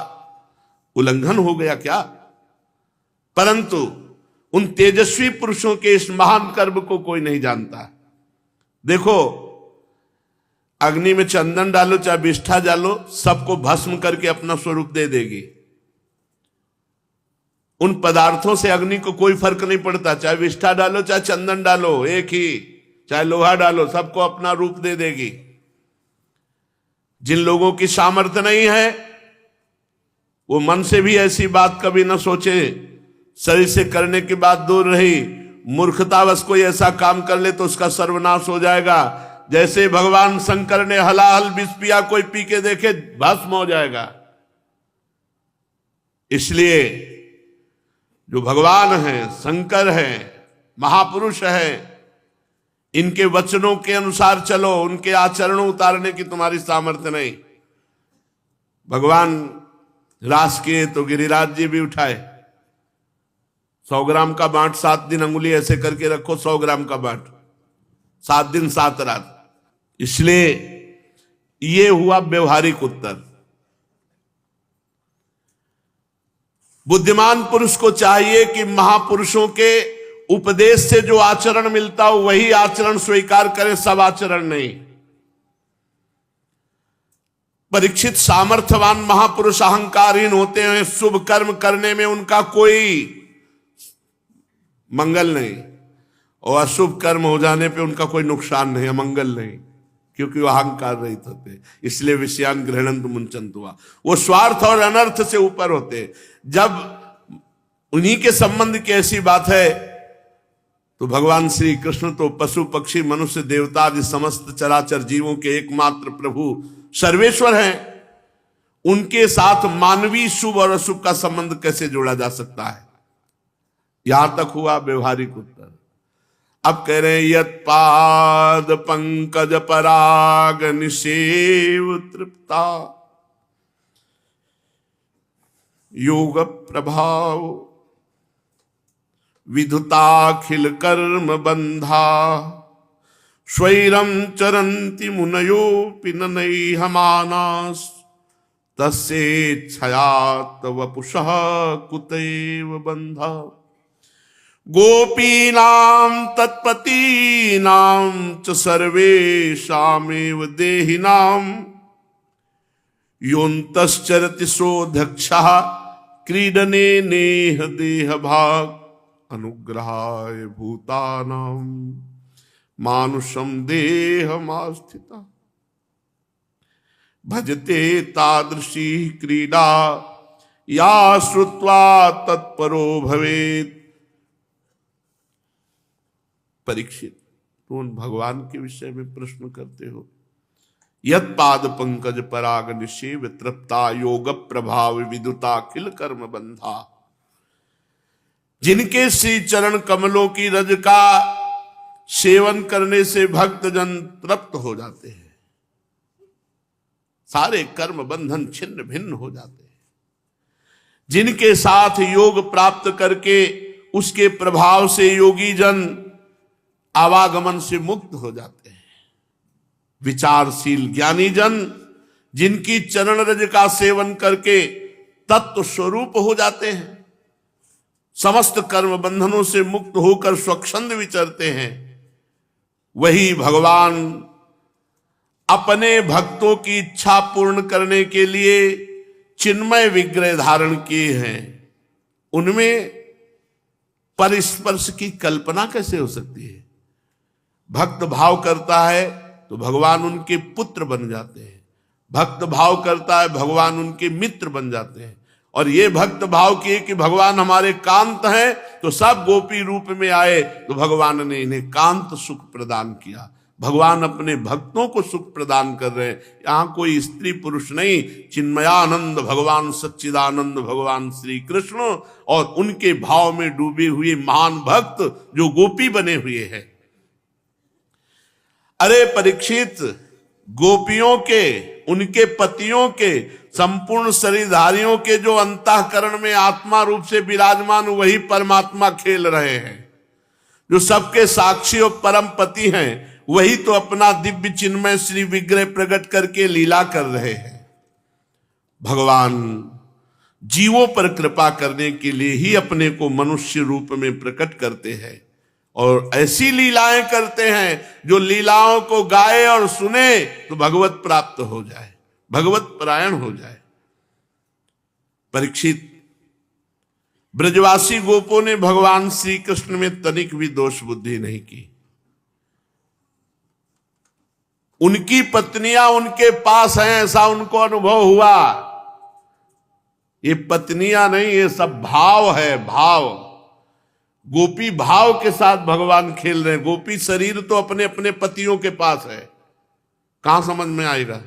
उल्लंघन हो गया क्या, परंतु उन तेजस्वी पुरुषों के इस महान कर्म को कोई नहीं जानता। देखो, अग्नि में चंदन डालो चाहे विष्ठा डालो, सबको भस्म करके अपना स्वरूप दे देगी। उन पदार्थों से अग्नि को कोई फर्क नहीं पड़ता, चाहे विष्ठा डालो चाहे चंदन डालो, एक ही, चाहे लोहा डालो, सबको अपना रूप दे देगी। जिन लोगों की सामर्थ्य नहीं है वो मन से भी ऐसी बात कभी न सोचे, शरीर से करने की बात दूर रही, मूर्खतावश कोई ऐसा काम कर ले तो उसका सर्वनाश हो जाएगा। जैसे भगवान शंकर ने हलाहल विष पिया, कोई पी के देखे भस्म हो जाएगा। इसलिए जो भगवान हैं, शंकर हैं, महापुरुष हैं, इनके वचनों के अनुसार चलो, उनके आचरणों उतारने की तुम्हारी सामर्थ्य नहीं। भगवान रास किए तो गिरिराज जी भी उठाए। 100 ग्राम का बांट 7 दिन अंगुली ऐसे करके रखो, 100 ग्राम का बांट, 7 दिन 7 रात। इसलिए ये हुआ व्यवहारिक उत्तर। बुद्धिमान पुरुष को चाहिए कि महापुरुषों के उपदेश से जो आचरण मिलता हो वही आचरण स्वीकार करे, सब आचरण नहीं। परीक्षित सामर्थ्यवान महापुरुष अहंकारहीन होते हैं, शुभ कर्म करने में उनका कोई मंगल नहीं, और अशुभ कर्म हो जाने पे उनका कोई नुकसान नहीं, अमंगल नहीं, क्योंकि वो अहंकार रहित होते। इसलिए विषयान ग्रहणंत मुंचंत हुआ, वो स्वार्थ और अनर्थ से ऊपर होते। जब उन्हीं के संबंध की ऐसी बात है तो भगवान श्री कृष्ण तो पशु पक्षी मनुष्य देवता आदि समस्त चराचर जीवों के एकमात्र प्रभु सर्वेश्वर हैं। उनके साथ मानवीय शुभ और अशुभ का संबंध कैसे जोड़ा जा सकता है? यहां तक हुआ व्यवहारिक उत्तर। अब कह रहे हैं यत पाद पंकज पराग निषेव तृप्ता योग प्रभाव विधुताखिल कर्म बंधा स्वैरम चरन्ति मुनयोपि नैहमानास् तस्येच्छया वपुषः कुतैव बंधा गोपीनां तत्पतीनां च सर्वेषामेव देहिनां योऽन्तश्चरति सोऽध्यक्षः क्रीडने नेह देह भाग अनुग्रहाय भूतानां मानुषं देहमास्थिता भजते तादृशी क्रीडा या श्रुत्वा तत्परो भवेत्। परीक्षित, तुम भगवान के विषय में प्रश्न करते हो। यत पाद पंकज पराग निषेव तृप्ता योग प्रभाव विदुता अखिल कर्म बंधा। जिनके श्री चरण कमलों की रज का सेवन करने से भक्त जन तृप्त हो जाते हैं, सारे कर्म बंधन छिन्न भिन्न हो जाते हैं। जिनके साथ योग प्राप्त करके उसके प्रभाव से योगी जन आवागमन से मुक्त हो जाते हैं। विचारशील ज्ञानी जन जिनकी चरण रज का सेवन करके तत्व स्वरूप हो जाते हैं, समस्त कर्म बंधनों से मुक्त होकर स्वच्छंद विचरते हैं, वही भगवान अपने भक्तों की इच्छा पूर्ण करने के लिए चिन्मय विग्रह धारण किए हैं। उनमें परिस्पर्श की कल्पना कैसे हो सकती है? भक्त भाव करता है तो भगवान उनके पुत्र बन जाते हैं, भक्त भाव करता है भगवान उनके मित्र बन जाते हैं, और ये भक्त भाव किए कि भगवान हमारे कांत हैं, तो सब गोपी रूप में आए, तो भगवान ने इन्हें कांत सुख प्रदान किया। भगवान अपने भक्तों को सुख प्रदान कर रहे हैं। यहां कोई स्त्री पुरुष नहीं, चिन्मयानंद भगवान सच्चिदानंद भगवान श्री कृष्ण और उनके भाव में डूबे हुए महान भक्त जो गोपी बने हुए हैं। अरे परीक्षित, गोपियों के, उनके पतियों के, संपूर्ण शरीरधारियों के जो अंतःकरण में आत्मा रूप से विराजमान, वही परमात्मा खेल रहे हैं। जो सबके साक्षी और परम पति हैं, वही तो अपना दिव्य चिन्मय श्री विग्रह प्रकट करके लीला कर रहे हैं। भगवान जीवों पर कृपा करने के लिए ही अपने को मनुष्य रूप में प्रकट करते हैं और ऐसी लीलाएं करते हैं जो लीलाओं को गाए और सुने तो भगवत प्राप्त हो जाए, भगवत परायण हो जाए। परीक्षित, ब्रजवासी गोपों ने भगवान श्री कृष्ण में तनिक भी दोष बुद्धि नहीं की। उनकी पत्नियां उनके पास हैं, ऐसा उनको अनुभव हुआ। ये पत्नियां नहीं, ये सब भाव है, भाव। गोपी भाव के साथ भगवान खेल रहे हैं। गोपी शरीर तो अपने अपने पतियों के पास है, कहां समझ में आएगा।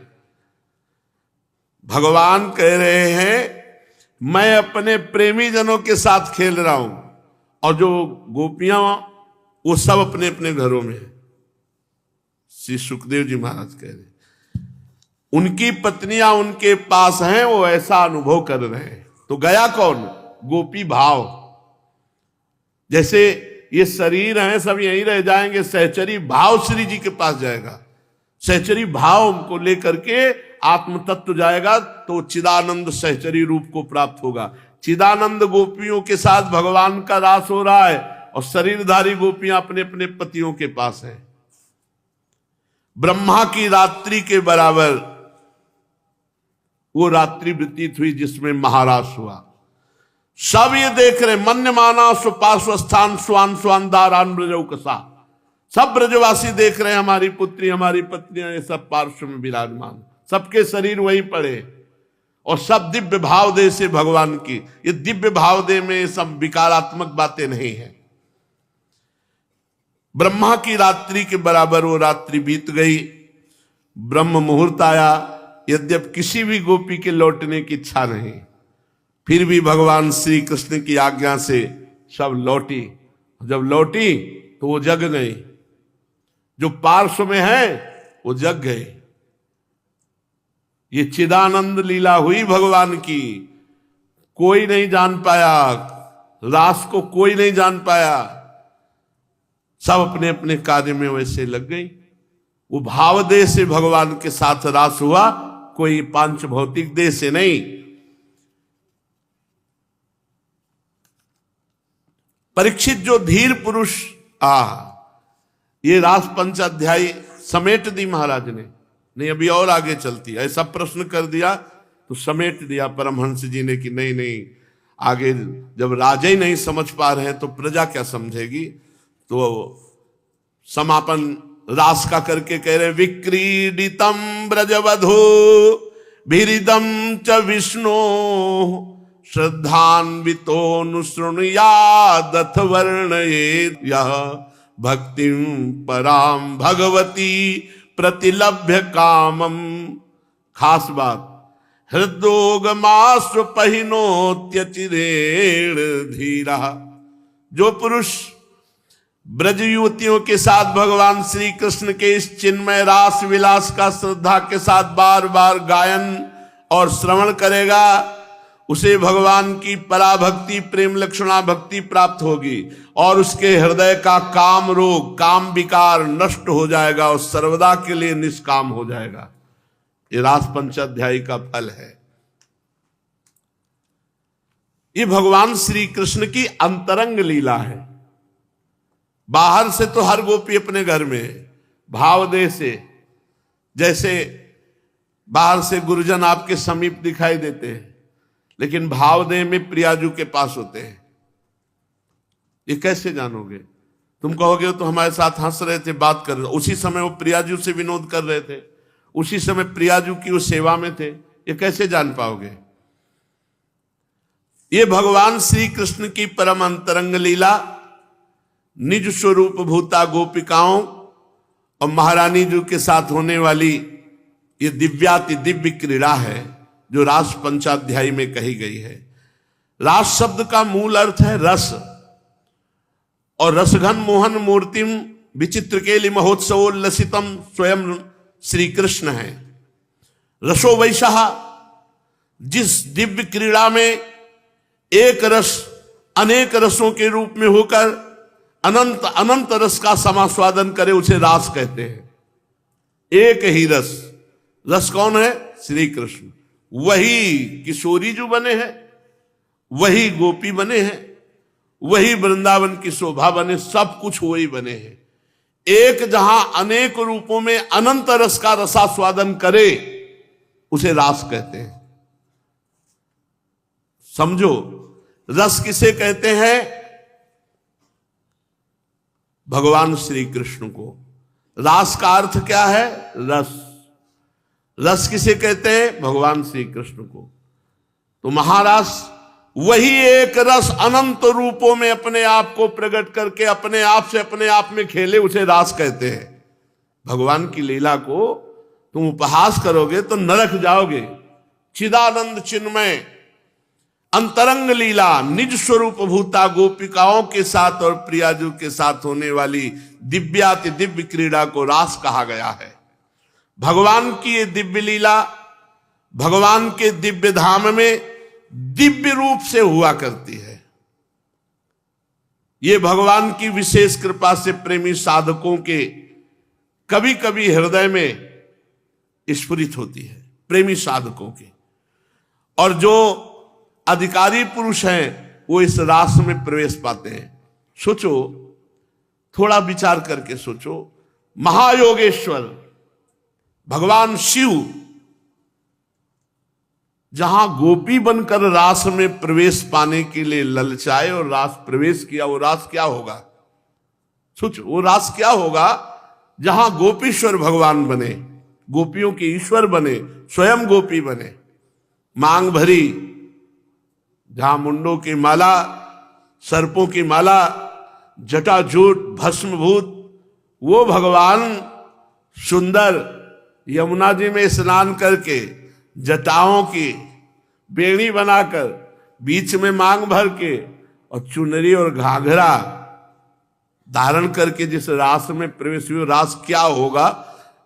भगवान कह रहे हैं मैं अपने प्रेमी जनों के साथ खेल रहा हूं, और जो गोपियां वो सब अपने अपने घरों में है। श्री सुखदेव जी महाराज कह रहे उनकी पत्नियां उनके पास हैं, वो ऐसा अनुभव कर रहे हैं। तो गया कौन? गोपी भाव। जैसे ये शरीर हैं, सब यहीं रह जाएंगे, सहचरी भाव श्री जी के पास जाएगा। सहचरी भाव को लेकर के आत्म तत्व जाएगा तो चिदानंद सहचरी रूप को प्राप्त होगा। चिदानंद गोपियों के साथ भगवान का रास हो रहा है और शरीरधारी गोपियां अपने अपने पतियों के पास है। ब्रह्मा की रात्रि के बराबर वो रात्रि व्यतीत हुई जिसमें महारास हुआ। सब ये देख रहे, मन्य माना सुपार्श्वस्थान स्वान स्वान दारान ब्रजौकसा। सब ब्रजवासी देख रहे हैं, हमारी पुत्री हमारी पत्नियां ये सब पार्श्व में विराजमान, सबके शरीर वहीं पड़े और सब दिव्य भाव दे से भगवान की। ये दिव्य भाव दे में सब विकारात्मक बातें नहीं है। ब्रह्मा की रात्रि के बराबर वो रात्रि बीत गई। ब्रह्म मुहूर्त आया, यद्यप किसी भी गोपी के लौटने की इच्छा नहीं, फिर भी भगवान श्री कृष्ण की आज्ञा से सब लौटी। जब लौटी तो वो जग गई, जो पार्श्व में है वो जग गए। ये चिदानंद लीला हुई भगवान की, कोई नहीं जान पाया, रास को कोई नहीं जान पाया। सब अपने अपने कार्य में वैसे लग गई। वो भाव देह से भगवान के साथ रास हुआ, कोई पांच भौतिक देह से नहीं। परीक्षित जो धीर पुरुष ये रास पंचाध्यायी समेट दी महाराज ने, नहीं अभी और आगे चलती। ऐसा प्रश्न कर दिया तो समेट दिया परमहंस जी ने कि नहीं नहीं, आगे जब राजा ही नहीं समझ पा रहे हैं तो प्रजा क्या समझेगी। तो समापन रास का करके कह रहे विक्रीडितम ब्रजवधो भिरिदम च विष्णु श्रद्धान्वितोऽनुशृणुयादथ वर्णयेत् यः भक्तिं पराम भगवती प्रतिलभ्य कामम। खास बात, हृदोगमाश्व पहिनोत्यचिरेण धीरा। जो पुरुष ब्रज युवतियों के साथ भगवान श्री कृष्ण के इस चिन्मय रास विलास का श्रद्धा के साथ बार बार गायन और श्रवण करेगा, उसे भगवान की पराभक्ति प्रेम लक्षणा भक्ति प्राप्त होगी और उसके हृदय का काम रोग काम विकार नष्ट हो जाएगा और सर्वदा के लिए निष्काम हो जाएगा। ये रास पंचाध्यायी का फल है। ये भगवान श्री कृष्ण की अंतरंग लीला है। बाहर से तो हर गोपी अपने घर में भावदेह से, जैसे बाहर से गुरुजन आपके समीप दिखाई देते हैं, लेकिन भावदेह में प्रियाजू के पास होते हैं। ये कैसे जानोगे? तुम कहोगे तो हमारे साथ हंस रहे थे, बात कर रहे थे, उसी समय वो प्रियाजू से विनोद कर रहे थे, उसी समय प्रियाजू की वो सेवा में थे। ये कैसे जान पाओगे? ये भगवान श्री कृष्ण की परम अंतरंग लीला निज स्वरूप भूता गोपिकाओं और महारानी जी के साथ होने वाली ये दिव्याति दिव्य क्रीड़ा है जो रास पंचाध्यायी में कही गई है। रास शब्द का मूल अर्थ है रस, और रसघन मोहन मूर्तिम विचित्र केलि महोत्सवोल्लसितम स्वयं श्री कृष्ण है। रसो वैशः, जिस दिव्य क्रीड़ा में एक रस अनेक रसों के रूप में होकर अनंत अनंत रस का समास्वादन करे उसे रास कहते हैं। एक ही रस, रस कौन है? श्री कृष्ण। वही किशोरी जो बने हैं, वही गोपी बने हैं, वही वृंदावन की शोभा बने, सब कुछ वही बने हैं। एक जहां अनेक रूपों में अनंत रस का रसास्वादन करे उसे रास कहते हैं। समझो, रस किसे कहते हैं? भगवान श्री कृष्ण को। रास का अर्थ क्या है? रस। रस किसे कहते हैं? भगवान श्री कृष्ण को। तो महारास वही एक रस अनंत रूपों में अपने आप को प्रकट करके अपने आप से अपने आप में खेले उसे रास कहते हैं। भगवान की लीला को तुम उपहास करोगे तो नरक जाओगे। चिदानंद चिन्मय अंतरंग लीला निज स्वरूप भूता गोपिकाओं के साथ और प्रियाजू के साथ होने वाली दिव्याति दिव्य क्रीड़ा को रास कहा गया है। भगवान की ये दिव्य लीला भगवान के दिव्य धाम में दिव्य रूप से हुआ करती है। ये भगवान की विशेष कृपा से प्रेमी साधकों के कभी कभी हृदय में स्फुरित होती है, प्रेमी साधकों के। और जो अधिकारी पुरुष हैं वो इस रास में प्रवेश पाते हैं। सोचो, थोड़ा विचार करके सोचो, महायोगेश्वर भगवान शिव जहां गोपी बनकर रास में प्रवेश पाने के लिए ललचाए और रास प्रवेश किया, वो रास क्या होगा? सोचो, वो रास क्या होगा जहां गोपीश्वर भगवान बने, गोपियों के ईश्वर बने, स्वयं गोपी बने, मांग भरी, जहां मुंडों की माला, सर्पों की माला, जटाजूट, भस्मभूत, वो भगवान सुंदर यमुना जी में स्नान करके जटाओं की बेड़ी बनाकर बीच में मांग भर के और चुनरी और घाघरा धारण करके जिस रास में प्रवेश हुए, रास क्या होगा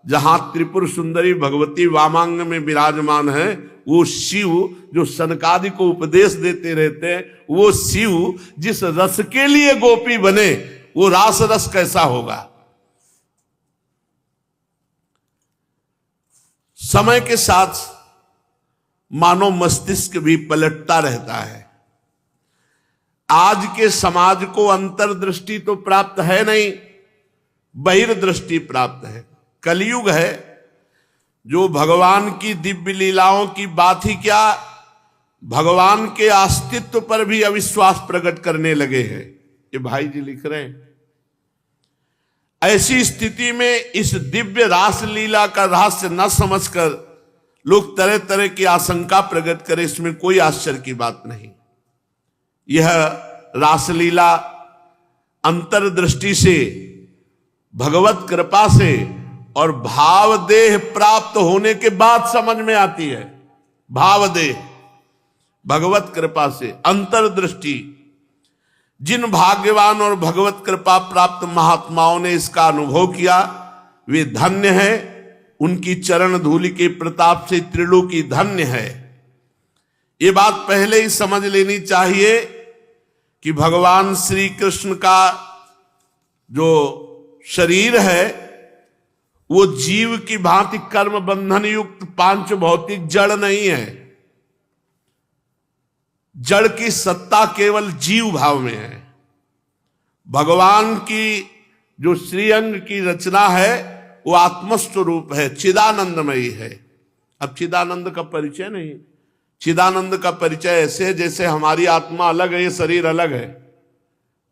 जहां त्रिपुर सुंदरी भगवती वामांग में विराजमान है। वो शिव जो सनकादि को उपदेश देते रहते हैं, वो शिव जिस रस के लिए गोपी बने, वो रास रस कैसा होगा? समय के साथ मानव मस्तिष्क भी पलटता रहता है। आज के समाज को अंतर्दृष्टि तो प्राप्त है नहीं, बहिर्दृष्टि प्राप्त है। कलयुग है, जो भगवान की दिव्य लीलाओं की बात ही क्या, भगवान के अस्तित्व पर भी अविश्वास प्रकट करने लगे हैं। ये भाई जी लिख रहे हैं। ऐसी स्थिति में इस दिव्य रास लीला का रहस्य न समझकर लोग तरह तरह की आशंका प्रकट करें, इसमें कोई आश्चर्य की बात नहीं। यह रासलीला अंतर्दृष्टि से, भगवत कृपा से और भावदेह प्राप्त होने के बाद समझ में आती है। भावदेह, भगवत कृपा से, अंतर्दृष्टि। जिन भाग्यवान और भगवत कृपा प्राप्त महात्माओं ने इसका अनुभव किया वे धन्य हैं। उनकी चरण धूलि के प्रताप से त्रिलोकी धन्य है। ये बात पहले ही समझ लेनी चाहिए कि भगवान श्री कृष्ण का जो शरीर है वो जीव की भांति कर्म बंधन युक्त पांच भौतिक जड़ नहीं है। जड़ की सत्ता केवल जीव भाव में है। भगवान की जो श्रीअंग की रचना है वो आत्मस्वरूप है, चिदानंदमयी है। अब चिदानंद का परिचय नहीं, चिदानंद का परिचय ऐसे जैसे हमारी आत्मा अलग है, ये शरीर अलग है।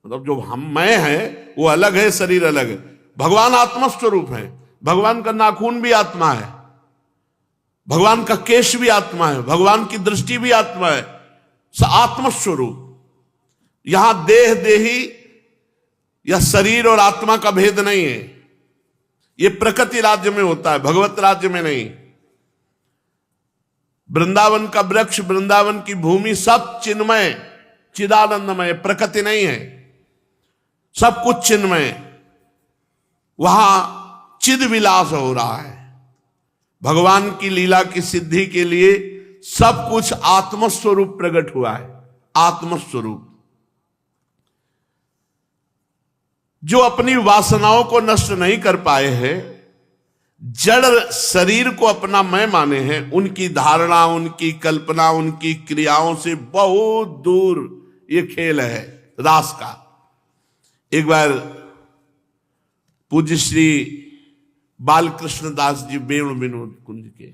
मतलब जो मैं है वो अलग है, शरीर अलग है। भगवान आत्मस्वरूप है। भगवान का नाखून भी आत्मा है, भगवान का केश भी आत्मा है, भगवान की दृष्टि भी आत्मा है। आत्मस्वरूप। यहां देह देही या शरीर और आत्मा का भेद नहीं है। यह प्रकृति राज्य में होता है, भगवत राज्य में नहीं। वृंदावन का वृक्ष, वृंदावन की भूमि सब चिन्मय चिदानंदमय, प्रकृति नहीं है, सब कुछ चिन्मय। वहां चिद विलास हो रहा है। भगवान की लीला की सिद्धि के लिए सब कुछ आत्मस्वरूप प्रकट हुआ है। आत्मस्वरूप जो अपनी वासनाओं को नष्ट नहीं कर पाए हैं, जड़ शरीर को अपना मैं माने हैं, उनकी धारणा, उनकी कल्पना, उनकी क्रियाओं से बहुत दूर ये खेल है रास का। एक बार पूज्य श्री बालकृष्ण दास जी वेणु विनोद कुंज के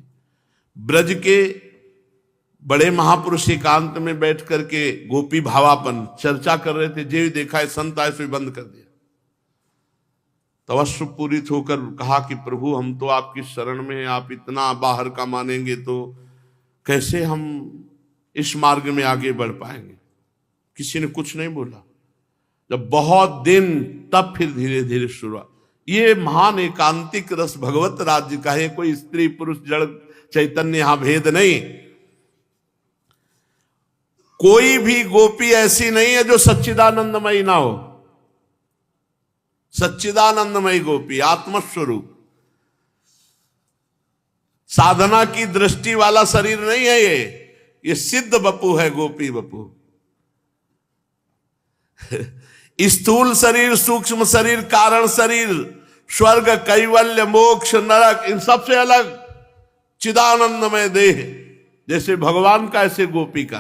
ब्रज के बड़े महापुरुष एकांत में बैठ करके गोपी भावापन चर्चा कर रहे थे। जे देखा है संत आए, बंद कर दिया। तवस्व पूरित होकर कहा कि प्रभु हम तो आपकी शरण में हैं, आप इतना बाहर का मानेंगे तो कैसे हम इस मार्ग में आगे बढ़ पाएंगे। किसी ने कुछ नहीं बोला। जब बहुत दिन तब फिर धीरे धीरे शुरुआत। ये महान एकांतिक रस भगवत राज्य का है। कोई स्त्री पुरुष जड़ चैतन्य यहां भेद नहीं। कोई भी गोपी ऐसी नहीं है जो सच्चिदानंदमयी ना हो। सच्चिदानंदमयी गोपी, आत्मस्वरूप। साधना की दृष्टि वाला शरीर नहीं है ये सिद्ध बपू है, गोपी बपू। स्थूल शरीर, सूक्ष्म शरीर, कारण शरीर, स्वर्ग, कैवल्य, मोक्ष, नरक, इन सबसे अलग चिदानंदमय देह। जैसे भगवान का ऐसे गोपी का।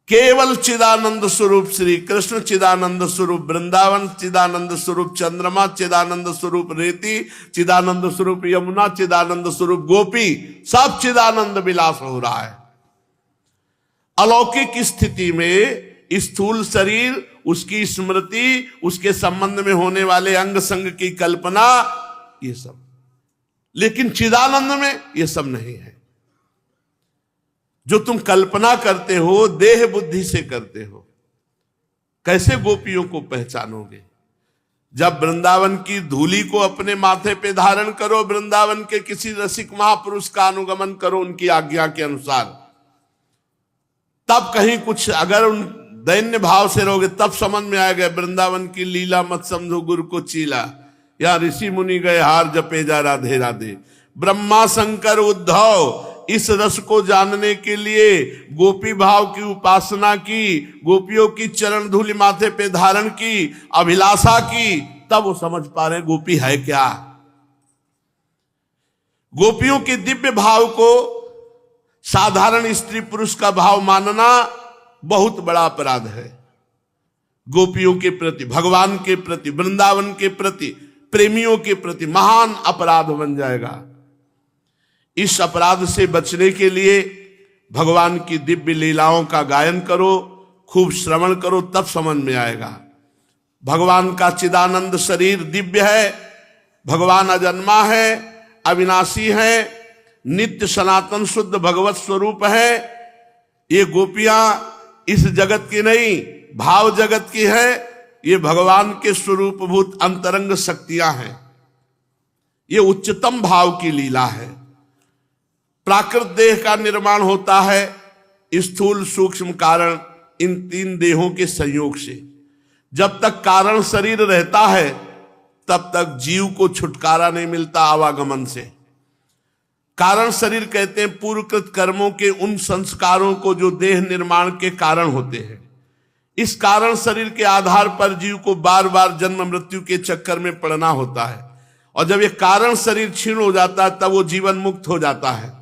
केवल चिदानंद स्वरूप श्री कृष्ण, चिदानंद स्वरूप वृंदावन, चिदानंद स्वरूप चंद्रमा, चिदानंद स्वरूप रेती, चिदानंद स्वरूप यमुना, चिदानंद स्वरूप गोपी, सब चिदानंद विलास हो रहा है। अलौकिक स्थिति में स्थूल शरीर, उसकी स्मृति, उसके संबंध में होने वाले अंग संग की कल्पना, ये सब। लेकिन चिदानंद में ये सब नहीं है। जो तुम कल्पना करते हो देह बुद्धि से करते हो, कैसे गोपियों को पहचानोगे? जब वृंदावन की धूली को अपने माथे पे धारण करो, वृंदावन के किसी रसिक महापुरुष का अनुगमन करो उनकी आज्ञा के अनुसार, तब कहीं कुछ अगर उन दैन्य भाव से रहोगे तब समझ में आएगा। वृंदावन की लीला मत समझो गुरु को चीला, या ऋषि मुनि गए हार जपे जा राधे राधे। ब्रह्मा शंकर उद्धव इस रस को जानने के लिए गोपी भाव की उपासना की, गोपियों की चरण धूलि माथे पे धारण की, अभिलाषा की, तब वो समझ पा रहे गोपी है क्या। गोपियों के दिव्य भाव को साधारण स्त्री पुरुष का भाव मानना बहुत बड़ा अपराध है। गोपियों के प्रति, भगवान के प्रति, वृंदावन के प्रति, प्रेमियों के प्रति महान अपराध बन जाएगा। इस अपराध से बचने के लिए भगवान की दिव्य लीलाओं का गायन करो, खूब श्रवण करो, तब समझ में आएगा। भगवान का चिदानंद शरीर दिव्य है। भगवान अजन्मा है, अविनाशी है, नित्य सनातन शुद्ध भगवत स्वरूप है। ये गोपियां इस जगत की नहीं, भाव जगत की है। ये भगवान के स्वरूपभूत अंतरंग शक्तियां हैं। ये उच्चतम भाव की लीला है। प्राकृत देह का निर्माण होता है स्थूल सूक्ष्म कारण, इन तीन देहों के संयोग से। जब तक कारण शरीर रहता है तब तक जीव को छुटकारा नहीं मिलता आवागमन से। कारण शरीर कहते हैं पूर्वकृत कर्मों के उन संस्कारों को जो देह निर्माण के कारण होते हैं। इस कारण शरीर के आधार पर जीव को बार बार जन्म मृत्यु के चक्कर में पड़ना होता है। और जब ये कारण शरीर क्षीण हो जाता है तब वो जीवन मुक्त हो जाता है।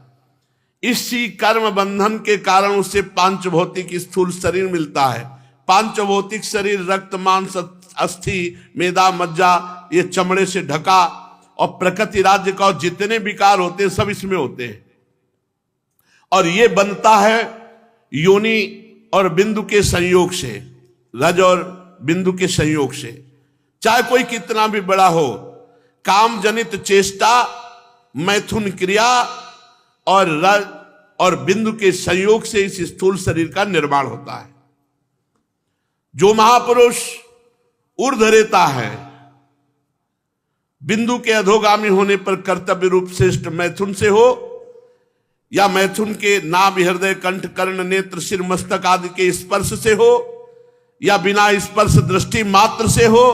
इसी कर्म बंधन के कारण उसे पांच भौतिक स्थूल शरीर मिलता है। पांच भौतिक शरीर रक्त मांस अस्थि मेदा मज्जा, ये चमड़े से ढका, और प्रकृति राज्य का जितने विकार होते हैं सब इसमें होते हैं। और ये बनता है योनि और बिंदु के संयोग से, रज और बिंदु के संयोग से। चाहे कोई कितना भी बड़ा हो, काम जनित चेष्टा, मैथुन क्रिया और और बिंदु के संयोग से इस स्थूल शरीर का निर्माण होता है। जो महापुरुष ऊर्ध्वरेता है, बिंदु के अधोगामी होने पर कर्तव्य रूप श्रेष्ठ मैथुन से हो या मैथुन के नाभ हृदय कंठ कर्ण नेत्र सिर मस्तक आदि के स्पर्श से हो या बिना स्पर्श दृष्टि मात्र से हो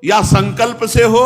या संकल्प से हो,